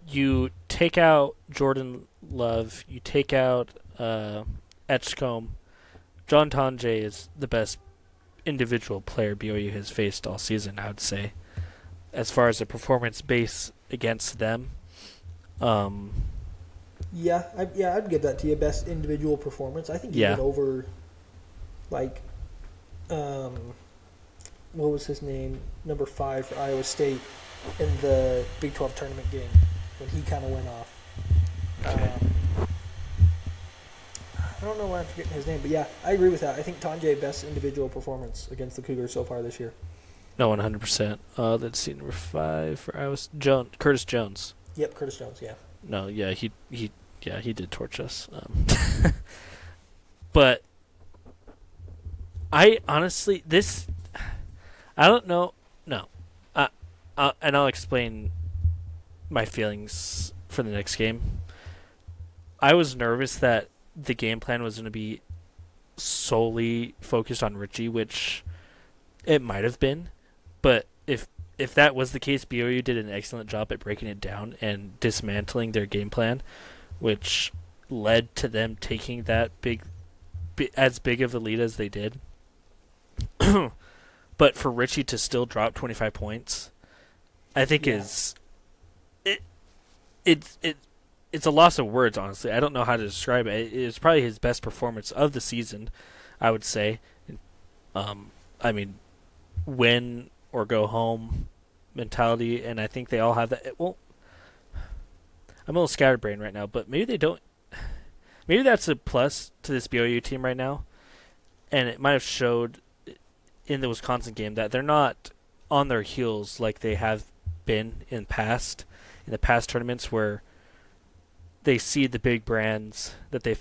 you take out Jordan Love, you take out Etchcombe. John Tanji is the best individual player BYU has faced all season, I would say, as far as a performance base against them. I'd give that to you. Best individual performance. I think even over, like, what was his name? Number 5 for Iowa State in the Big 12 tournament game when he kind of went off. Okay. I don't know why I'm forgetting his name, but yeah, I agree with that. I think Tanji best individual performance against the Cougars so far this year. No, 100%. Let's see, number 5 for Iowa Curtis Jones. Yep, Curtis Jones. Yeah. No, yeah, he did torch us. But I honestly, I don't know. No, and I'll explain my feelings for the next game. I was nervous that the game plan was going to be solely focused on Richie, which it might have been, but if that was the case, BYU did an excellent job at breaking it down and dismantling their game plan, which led to them taking that as big of a lead as they did. But for Richie to still drop 25 points, I think it's a loss of words, honestly. I don't know how to describe it. It's probably his best performance of the season, I would say. I mean, win or go home mentality, and I think they all have that. Well, I'm a little scatterbrained right now, but maybe they don't. Maybe that's a plus to this BYU team right now, and it might have showed in the Wisconsin game that they're not on their heels like they have been in the past tournaments where they see the big brands that they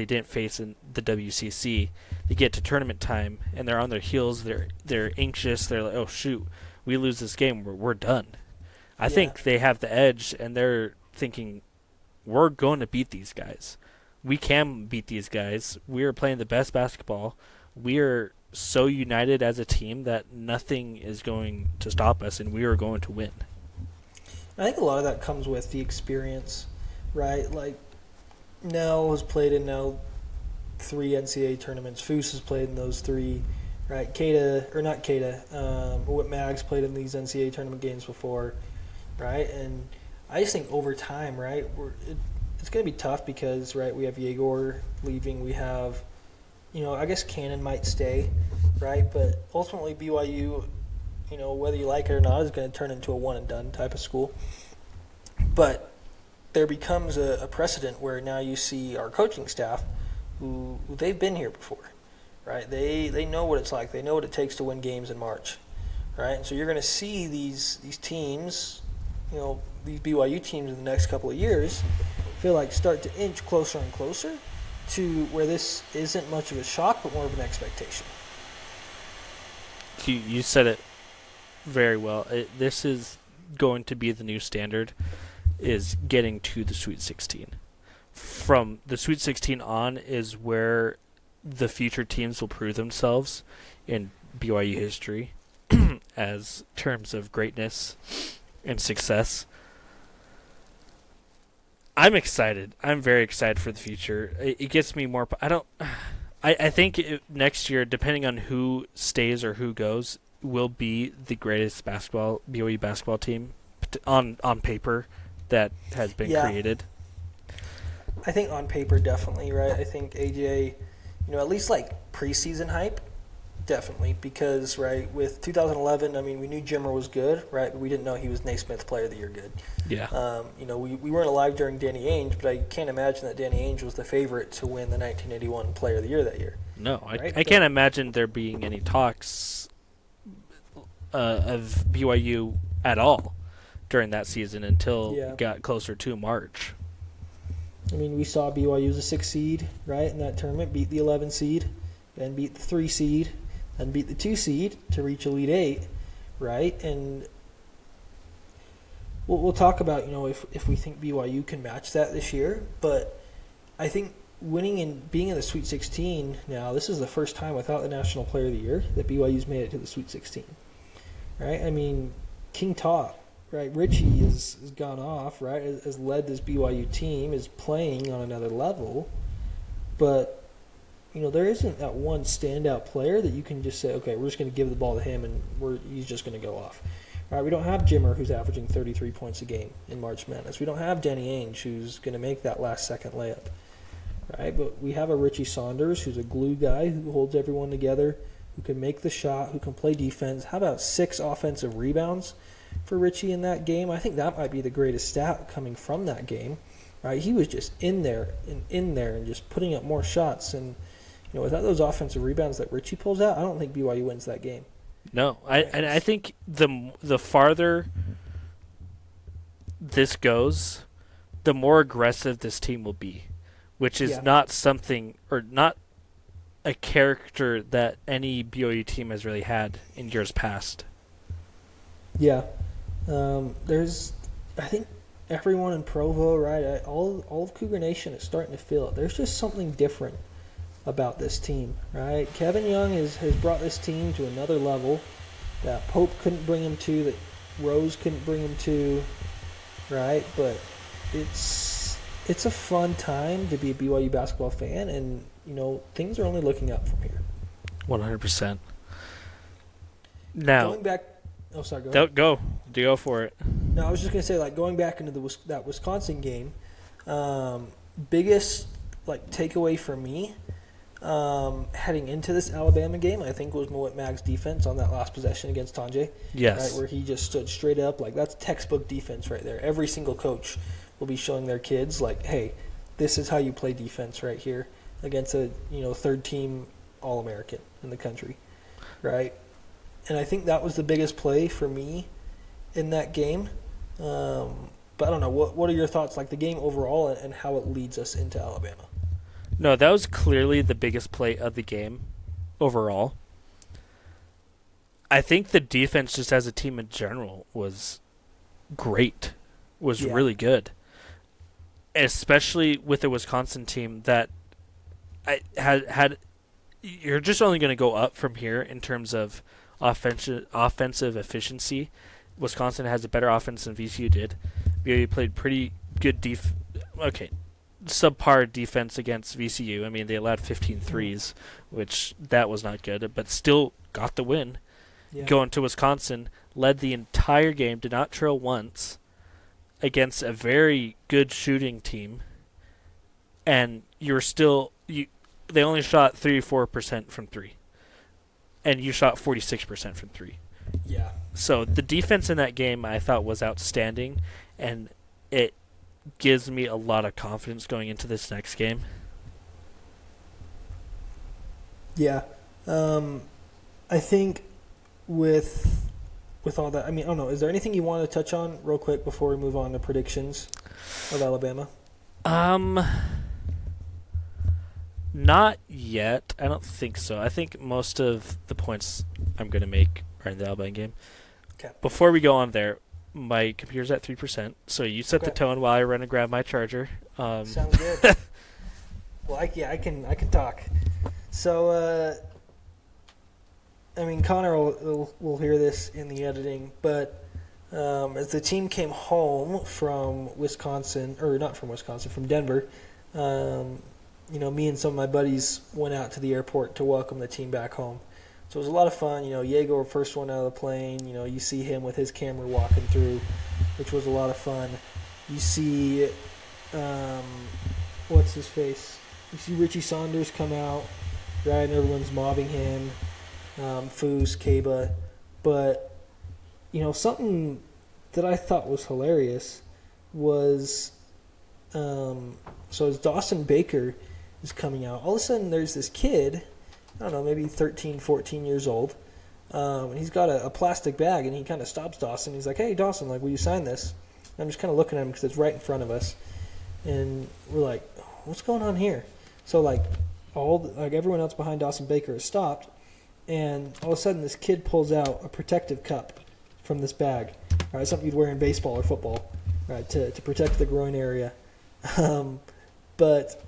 didn't face in the WCC. They get to tournament time and they're on their heels. They're anxious. They're like, oh shoot, we lose this game, we're done. I think they have the edge, and they're thinking, we're going to beat these guys. We can beat these guys. We are playing the best basketball. We are so united as a team that nothing is going to stop us, and we are going to win. I think a lot of that comes with the experience, right? Like, Nell has played in now 3 NCAA tournaments. Foose has played in those 3, right? Whit Mag's played in these NCAA tournament games before, right? And I just think over time, right, it's going to be tough because, right, we have Yegor leaving. We have, I guess Cannon might stay, right? But ultimately BYU, whether you like it or not, is going to turn into a one-and-done type of school. But there becomes a precedent where now you see our coaching staff who they've been here before, right? They know what it's like. They know what it takes to win games in March, right? And so you're going to see these teams, these BYU teams in the next couple of years feel like start to inch closer and closer to where this isn't much of a shock but more of an expectation. You said it very well. This is going to be the new standard, is getting to the Sweet 16. From the Sweet 16 on is where the future teams will prove themselves in BYU history as terms of greatness and success. I'm excited. I'm very excited for the future. It gets me more. I think next year, depending on who stays or who goes, will be the greatest BYU basketball team on paper that has been created. I think on paper, definitely, right? I think AJ, at least like preseason hype, definitely, because, right, with 2011, I mean, we knew Jimmer was good, right? But we didn't know he was Naismith Player of the Year good. Yeah. We weren't alive during Danny Ainge, but I can't imagine that Danny Ainge was the favorite to win the 1981 Player of the Year that year. No, right? I can't imagine there being any talks of BYU at all during that season until it got closer to March. I mean, we saw BYU as a 6 seed, right, in that tournament, beat the 11 seed, then beat the 3 seed, then beat the 2 seed to reach Elite 8, right? And we'll talk about, if we think BYU can match that this year, but I think winning and being in the Sweet 16 now, this is the first time without the National Player of the Year that BYU's made it to the Sweet 16, right? I mean, King Top, right? Richie has gone off, right? Has led this BYU team, is playing on another level, but there isn't that one standout player that you can just say, okay, we're just going to give the ball to him and he's just going to go off. All right, we don't have Jimmer, who's averaging 33 points a game in March Madness. We don't have Danny Ainge, who's going to make that last second layup, right? But we have a Richie Saunders, who's a glue guy who holds everyone together, who can make the shot, who can play defense. How about 6 offensive rebounds for Richie in that game? I think that might be the greatest stat coming from that game, right? He was just in there and just putting up more shots. And, without those offensive rebounds that Richie pulls out, I don't think BYU wins that game. No, I think the farther this goes, the more aggressive this team will be, which is not something or not a character that any BYU team has really had in years past. Yeah. I think everyone in Provo, right, all of Cougar Nation is starting to feel it. There's just something different about this team, right? Kevin Young has brought this team to another level that Pope couldn't bring him to, that Rose couldn't bring him to, right? But it's a fun time to be a BYU basketball fan, and, things are only looking up from here. 100%. Now, going back – sorry, go ahead. Go for it. No, I was just going to say, going back into that Wisconsin game, biggest, takeaway for me heading into this Alabama game, I think, was Moet Mag's defense on that last possession against Tanjay. Yes. Right, where he just stood straight up. That's textbook defense right there. Every single coach will be showing their kids, hey, this is how you play defense right here against a, third-team All-American in the country, right? And I think that was the biggest play for me in that game. But I don't know. What are your thoughts, the game overall and how it leads us into Alabama? No, that was clearly the biggest play of the game overall. I think the defense just as a team in general was great, really good. especially with the Wisconsin team that I had. You're just only going to go up from here in terms of offensive efficiency. Wisconsin has a better offense than VCU did. BYU played pretty good subpar defense against VCU. I mean, they allowed 15 threes, which that was not good, but still got the win. Yeah. Going to Wisconsin, led the entire game, did not trail once against a very good shooting team, and they only shot 34% from three, and you shot 46% from three. Yeah. So the defense in that game I thought was outstanding, and it gives me a lot of confidence going into this next game. Yeah. I think with all that, I mean, I don't know, is there anything you want to touch on real quick before we move on to predictions of Alabama? Not yet. I don't think so. I think most of the points I'm going to make are in the Alabama game. Okay. Before we go on there, my computer's at 3%, so you set the Okay. tone while I run and grab my charger. Sounds good. Well, I can talk. So, I mean, Connor will hear this in the editing, but as the team came home from Denver, me and some of my buddies went out to the airport to welcome the team back home. So it was a lot of fun. Diego, first one out of the plane. You see him with his camera walking through, which was a lot of fun. You see, what's his face? You see Richie Saunders come out, right? And everyone's mobbing him. Foos, Kaba. But, something that I thought was hilarious was, so as Dawson Baker is coming out, all of a sudden there's this kid, I don't know, maybe 13, 14 years old, and he's got a plastic bag, and he kind of stops Dawson. He's like, "Hey, Dawson, will you sign this?" And I'm just kind of looking at him because it's right in front of us, and we're like, "What's going on here?" So everyone else behind Dawson Baker has stopped, and all of a sudden this kid pulls out a protective cup from this bag, right? Something you'd wear in baseball or football, right, to protect the groin area. But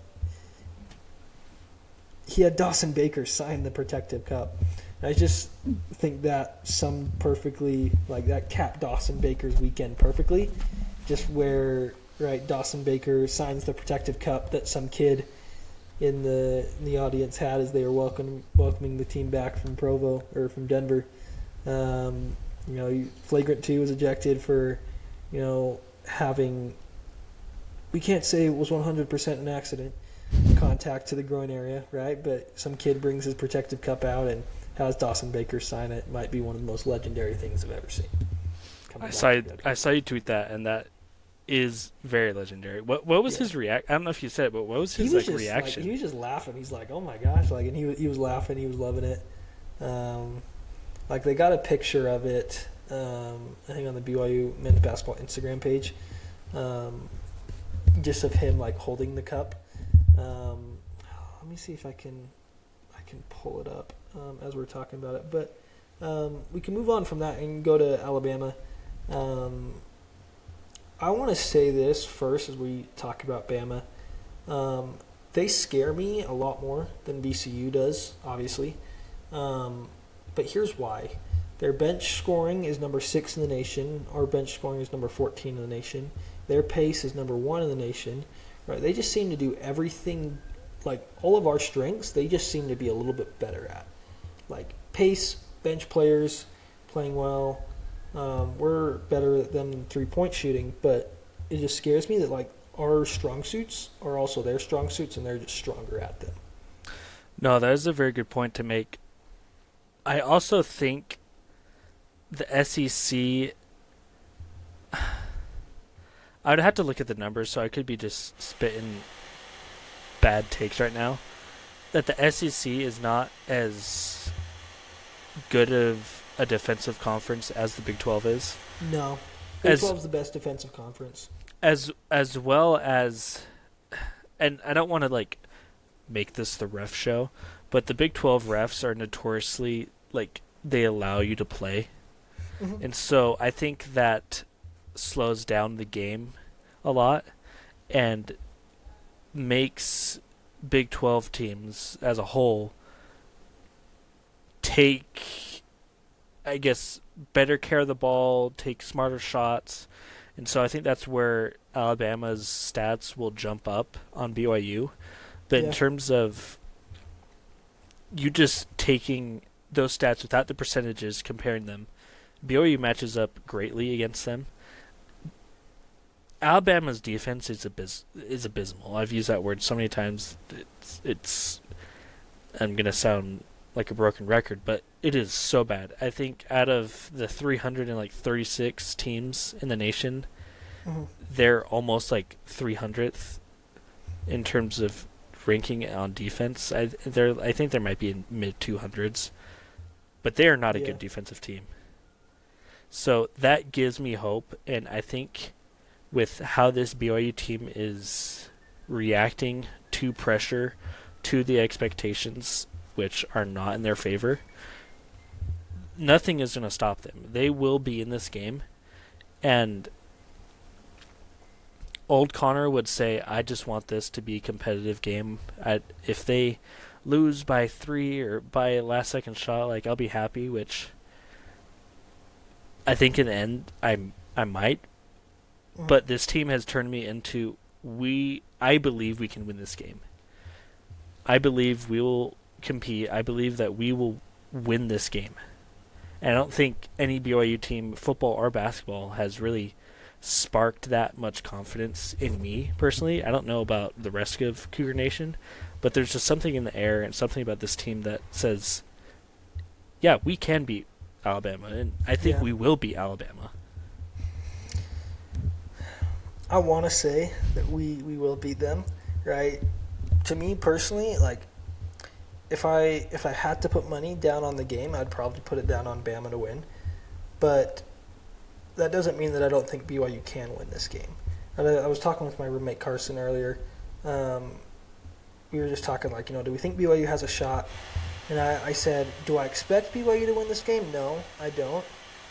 he had Dawson Baker sign the protective cup. And I just think that summed perfectly, that capped Dawson Baker's weekend perfectly. Just where, right, Dawson Baker signs the protective cup that some kid in the audience had as they were welcoming the team back from Provo or from Denver. Flagrant 2 was ejected for, having. We can't say it was 100% an accident, contact to the groin area, right? But some kid brings his protective cup out and has Dawson Baker sign it. Might be one of the most legendary things I've ever seen. I saw you tweet that, and that is very legendary. What was his reaction? I don't know if you said it, but what was his reaction? He was just laughing. He's like, "Oh my gosh!" And he was laughing. He was loving it. They got a picture of it. I think on the BYU men's basketball Instagram page. Just of him holding the cup. Let me see if I can pull it up as we're talking about it. But we can move on from that and go to Alabama. I want to say this first as we talk about Bama. They scare me a lot more than VCU does, obviously. But here's why. Their bench scoring is number 6 in the nation. Our bench scoring is number 14 in the nation. Their pace is number 1 in the nation. Right? They just seem to do everything, all of our strengths, they just seem to be a little bit better at. Pace, bench players, playing well. We're better than three-point shooting, but it just scares me that, our strong suits are also their strong suits, and they're just stronger at them. No, that is a very good point to make. I also think the SEC, I would have to look at the numbers, so I could be just spitting bad takes right now, that the SEC is not as good of a defensive conference as the Big 12 is. No. Big 12 is the best defensive conference. As well as, and I don't want to make this the ref show, but the Big 12 refs are notoriously they allow you to play. Mm-hmm. And so I think that slows down the game a lot. and makes Big 12 teams as a whole take, I guess, better care of the ball, take smarter shots. And so I think that's where Alabama's stats will jump up on BYU. But in Yeah. terms of you just taking those stats without the percentages, comparing them, BYU matches up greatly against them. Alabama's defense is abysmal. I've used that word so many times. It's I'm gonna sound like a broken record, but it is so bad. I think out of the 336 teams in the nation, Mm-hmm. they're almost like 300th in terms of ranking on defense. I think there might be in mid 200s, but they are not a good defensive team. So that gives me hope, and I think with how this BYU team is reacting to pressure, to the expectations, which are not in their favor, nothing is going to stop them. They will be in this game, and old Conner would say, I just want this to be a competitive game. If they lose by 3 or by a last-second shot, like, I'll be happy, which I think in the end I might. But this team has turned me into I believe we can win this game. I believe we will compete. I believe that we will win this game. And I don't think any BYU team, football or basketball, has really sparked that much confidence in me personally. I don't know about the rest of Cougar Nation, but there's just something in the air and something about this team that says, yeah, we can beat Alabama, and I think we will beat Alabama. I want to say that we will beat them, right? To me personally, like, if I had to put money down on the game, I'd probably put it down on Bama to win. But that doesn't mean that I don't think BYU can win this game. And I was talking with my roommate Carson earlier. We were just talking, like, do we think BYU has a shot? And I said, do I expect BYU to win this game? No, I don't,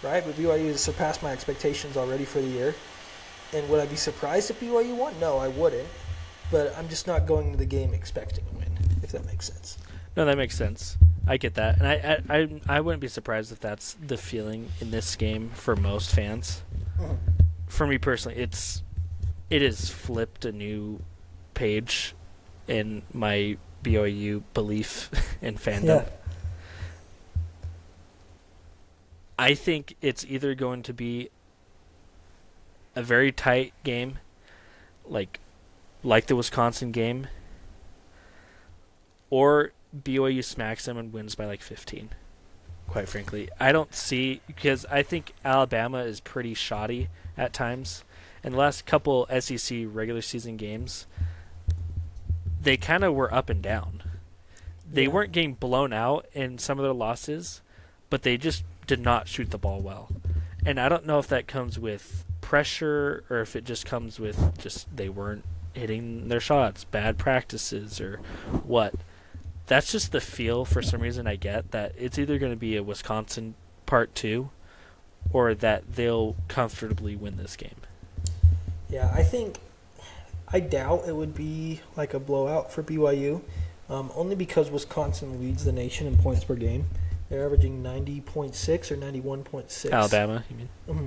right? But BYU has surpassed my expectations already for the year. And would I be surprised if BYU won? No, I wouldn't. But I'm just not going to the game expecting a win, if that makes sense. No, that makes sense. I get that. And I wouldn't be surprised if that's the feeling in this game for most fans. Mm-hmm. For me personally, it has flipped a new page in my BYU belief and fandom. Yeah. I think it's either going to be a very tight game, like the Wisconsin game, or BYU smacks them and wins by like 15. Quite frankly, I don't see, because I think Alabama is pretty shoddy at times. And the last couple SEC regular season games, they kind of were up and down. They weren't getting blown out in some of their losses, but they just did not shoot the ball well. And I don't know if that comes with pressure or if it just comes with just they weren't hitting their shots, bad practices, or what. That's just the feel for some reason I get, that it's either going to be a Wisconsin part 2 or that they'll comfortably win this game. Yeah, I doubt it would be like a blowout for BYU, only because Wisconsin leads the nation in points per game. They're averaging 90.6 or 91.6. Alabama, you mean? Mm-hmm.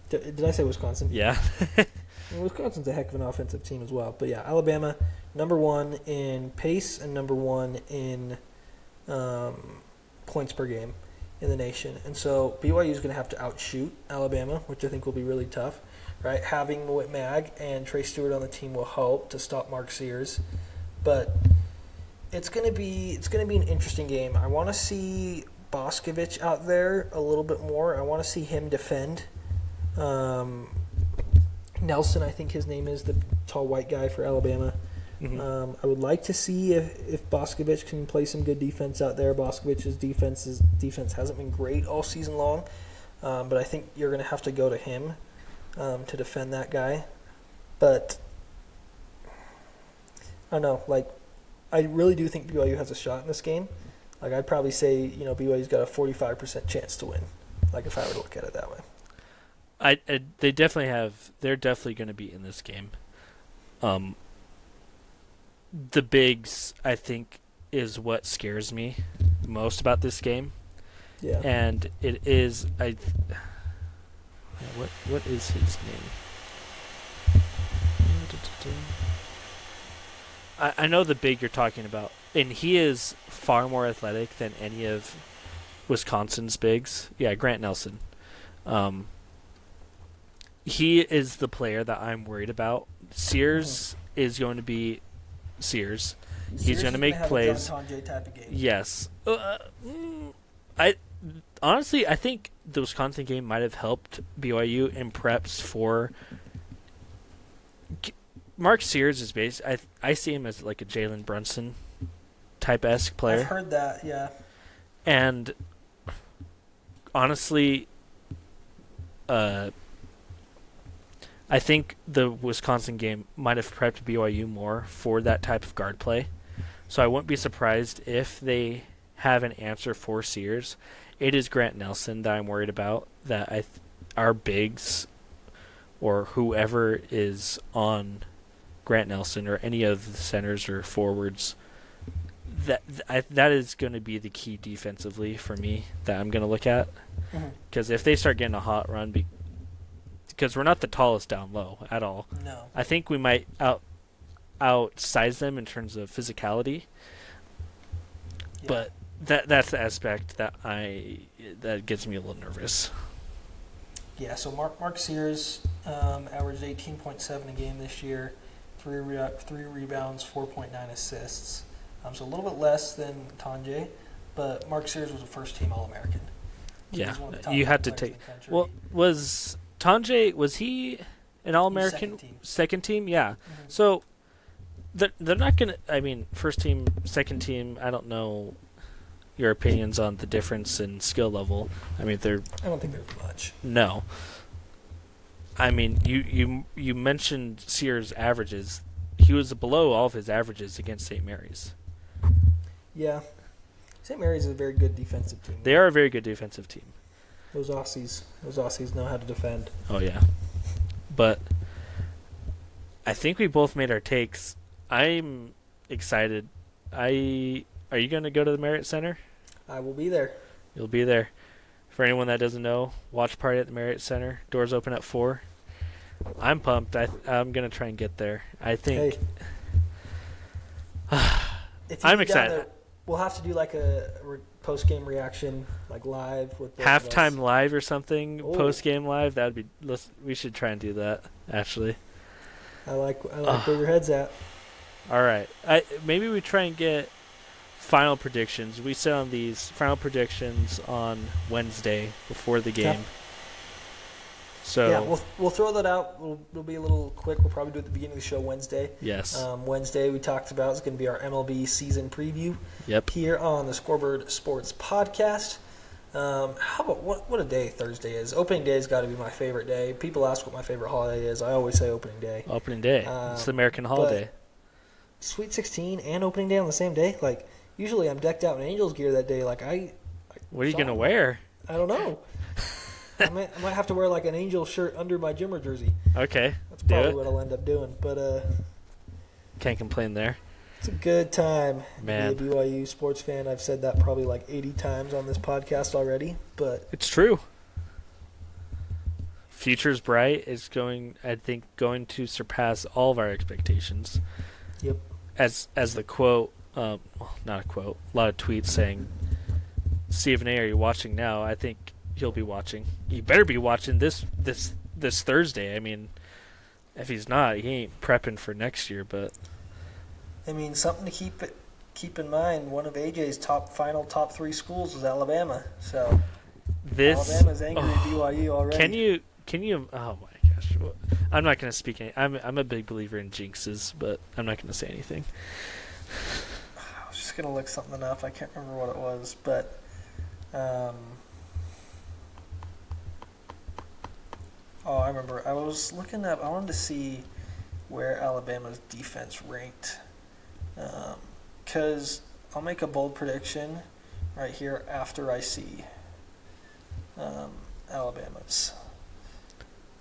Did I say Wisconsin? Yeah. Wisconsin's a heck of an offensive team as well. But yeah, Alabama, number 1 in pace and number 1 in points per game in the nation. And so BYU is going to have to outshoot Alabama, which I think will be really tough. Right? Having Whit Mag and Trey Stewart on the team will help to stop Mark Sears. But it's going to be an interesting game. I want to see Boscovich out there a little bit more. I want to see him defend. Nelson, I think his name is, the tall white guy for Alabama. Mm-hmm. I would like to see if Boscovich can play some good defense out there. Boscovich's defense hasn't been great all season long, but I think you're going to have to go to him to defend that guy. But I don't know. Like, I really do think BYU has a shot in this game. Like, I'd probably say, BYU's got a 45% chance to win. Like, if I were to look at it that way. They definitely have. They're definitely going to be in this game. The bigs, I think, is what scares me most about this game. Yeah. And it is what is his name? I know the big you're talking about, and he is far more athletic than any of Wisconsin's bigs. Yeah, Grant Nelson. He is the player that I'm worried about. Sears is going to be Sears. He's going to make plays. Type of game. Yes. I honestly, I think the Wisconsin game might have helped BYU in preps for. Mark Sears is based. I see him as like a Jalen Brunson type-esque player. I've heard that, yeah. And honestly, I think the Wisconsin game might have prepped BYU more for that type of guard play. So I wouldn't be surprised if they have an answer for Sears. It is Grant Nelson that I'm worried about, that our bigs or whoever is on Grant Nelson or any of the centers or forwards, that is going to be the key defensively for me that I'm going to look at. Because if they start getting a hot run, because we're not the tallest down low at all. No. I think we might outsize them in terms of physicality. Yeah. But that's the aspect that gets me a little nervous. Yeah, so Mark Sears averaged 18.7 a game this year, 3 rebounds, 4.9 assists. So a little bit less than Tanjay, but Mark Sears was a first-team All-American. Yeah, you had to take. Well, was he an All-American? Second team? Yeah. Mm-hmm. So they're not going to. I mean, first team, second team. I don't know your opinions on the difference in skill level. I mean, I don't think there's much. No. I mean, you mentioned Sears' averages. He was below all of his averages against St. Mary's. Yeah. St. Mary's is a very good defensive team. They are a very good defensive team. Those Aussies know how to defend. Oh, yeah. But I think we both made our takes. I'm excited. Are you going to go to the Marriott Center? I will be there. You'll be there. For anyone that doesn't know, watch party at the Marriott Center. Doors open at 4. I'm pumped. I'm going to try and get there. I think. If I'm excited. There, we'll have to do like a post-game reaction, like live with halftime live or something. Oh. Post-game live. That'd be. We should try and do that. Actually. I like where your head's at. All right. Maybe we try and get final predictions. We set on these final predictions on Wednesday before the game. Yeah. So yeah, we'll throw that out. It'll be a little quick. We'll probably do it at the beginning of the show Wednesday. Yes. Wednesday we talked about is going to be our MLB season preview. Yep. Here on the Scoreboard Sports Podcast. How about what a day Thursday is? Opening day has got to be my favorite day. People ask what my favorite holiday is. I always say opening day. Opening day. It's the American holiday. Sweet 16 and opening day on the same day. Like usually I'm decked out in Angels gear that day. Like what are you gonna wear? I don't know. I might have to wear like an Angel shirt under my Jimmer jersey. Okay. That's probably what I'll end up doing. But can't complain there. It's a good time, man. To be a BYU sports fan. I've said that probably like 80 times on this podcast already, but it's true. Future's bright is going to surpass all of our expectations. Yep. As the quote, not a quote, a lot of tweets saying, "Stephen A, are you watching now?" I think he'll be watching. He better be watching this Thursday. I mean, if he's not, he ain't prepping for next year. But I mean, something to keep in mind. One of AJ's top 3 schools was Alabama. So Alabama's angry at BYU already. Can you? Oh my gosh! I'm not going to speak. I'm a big believer in jinxes, but I'm not going to say anything. I was just going to look something up. I can't remember what it was, but. I remember. I was looking up. I wanted to see where Alabama's defense ranked. Because I'll make a bold prediction right here after I see Alabama's.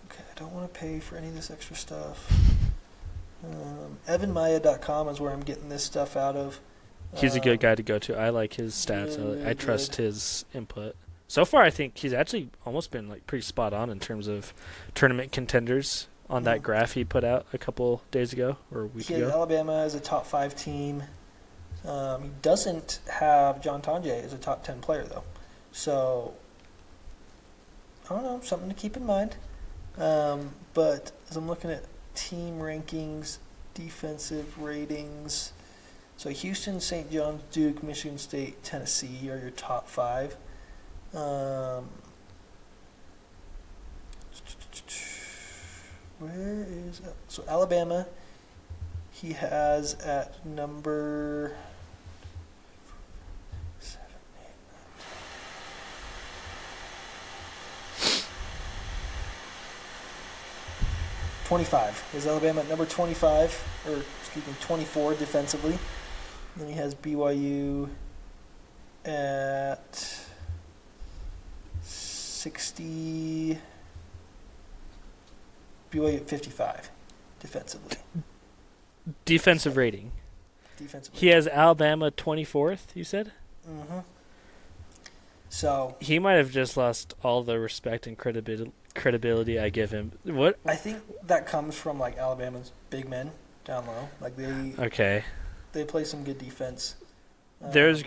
Okay, I don't want to pay for any of this extra stuff. EvanMaya.com is where I'm getting this stuff out of. He's a good guy to go to. I like his stats. Really I trust good. his input. So far, I think he's actually almost been like pretty spot on in terms of tournament contenders on that graph he put out a couple days ago or a week He has ago. Alabama as a top 5 team. He doesn't have John Tonje as a top 10 player, though. So, I don't know, something to keep in mind. But as I'm looking at team rankings, defensive ratings, so Houston, St. John's, Duke, Michigan State, Tennessee are your top 5. Where is so Alabama? He has at number 7, 8, 9, 25. Is Alabama at number 25, or excuse me, 24 defensively? Then he has BYU at 60. BYU at 55 defensively. Defensive rating. Defensively. He has Alabama 24th, you said? Mm-hmm. So He might have just lost all the respect and credibility I give him. What? I think that comes from like Alabama's big men down low. Like Okay. they play some good defense. There's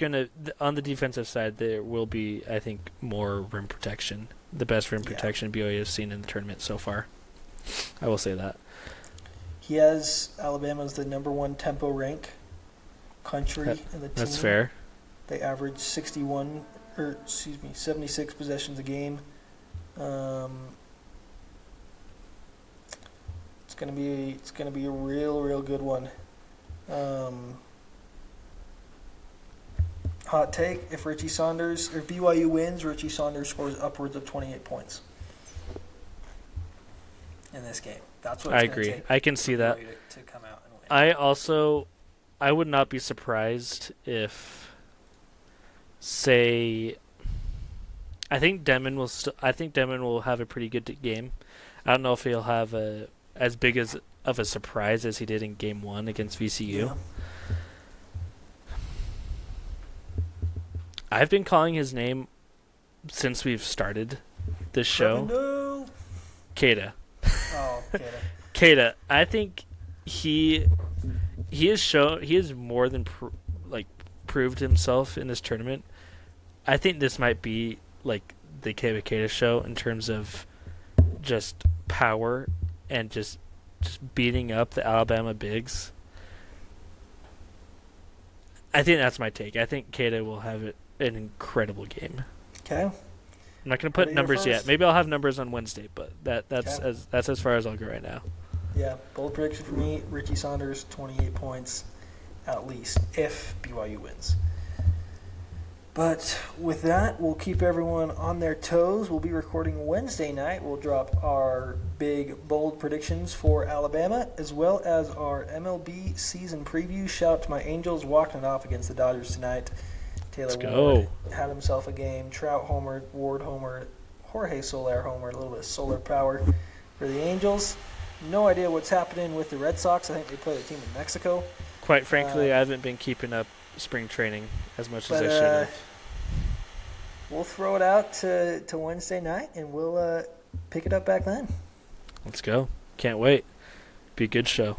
on the defensive side, there will be, I think, more rim protection. The best rim protection BYU has seen in the tournament so far. I will say that. He has Alabama's the number 1 tempo rank country in the team. That's fair. They average 76 possessions a game. It's gonna be a real good one. Hot take: if BYU wins, Richie Saunders scores upwards of 28 points in this game. That's what I it's gonna agree. take I can see that. to come out and win. I would not be surprised if, say, I think Demon will have a pretty good game. I don't know if he'll have as big of a surprise as he did in Game 1 against VCU. Yeah. I've been calling his name since we've started this show. No. Keita. Oh, okay. Keita. I think he has more than proved himself in this tournament. I think this might be like the Keita show in terms of just power and just beating up the Alabama bigs. I think that's my take. I think Keita will have an incredible game. Okay. I'm not going to put numbers yet. Maybe I'll have numbers on Wednesday, but that's as far as I'll go right now. Yeah, bold prediction for me: Richie Saunders, 28 points at least, if BYU wins. But with that, we'll keep everyone on their toes. We'll be recording Wednesday night. We'll drop our big, bold predictions for Alabama, as well as our MLB season preview. Shout out to my Angels walking it off against the Dodgers tonight. Taylor Ward had himself a game. Trout homered, Ward homered, Jorge Soler homered, a little bit of solar power for the Angels. No idea what's happening with the Red Sox. I think they play a team in Mexico. Quite frankly, I haven't been keeping up spring training as much as I should have. We'll throw it out to Wednesday night, and we'll pick it up back then. Let's go. Can't wait. Be a good show.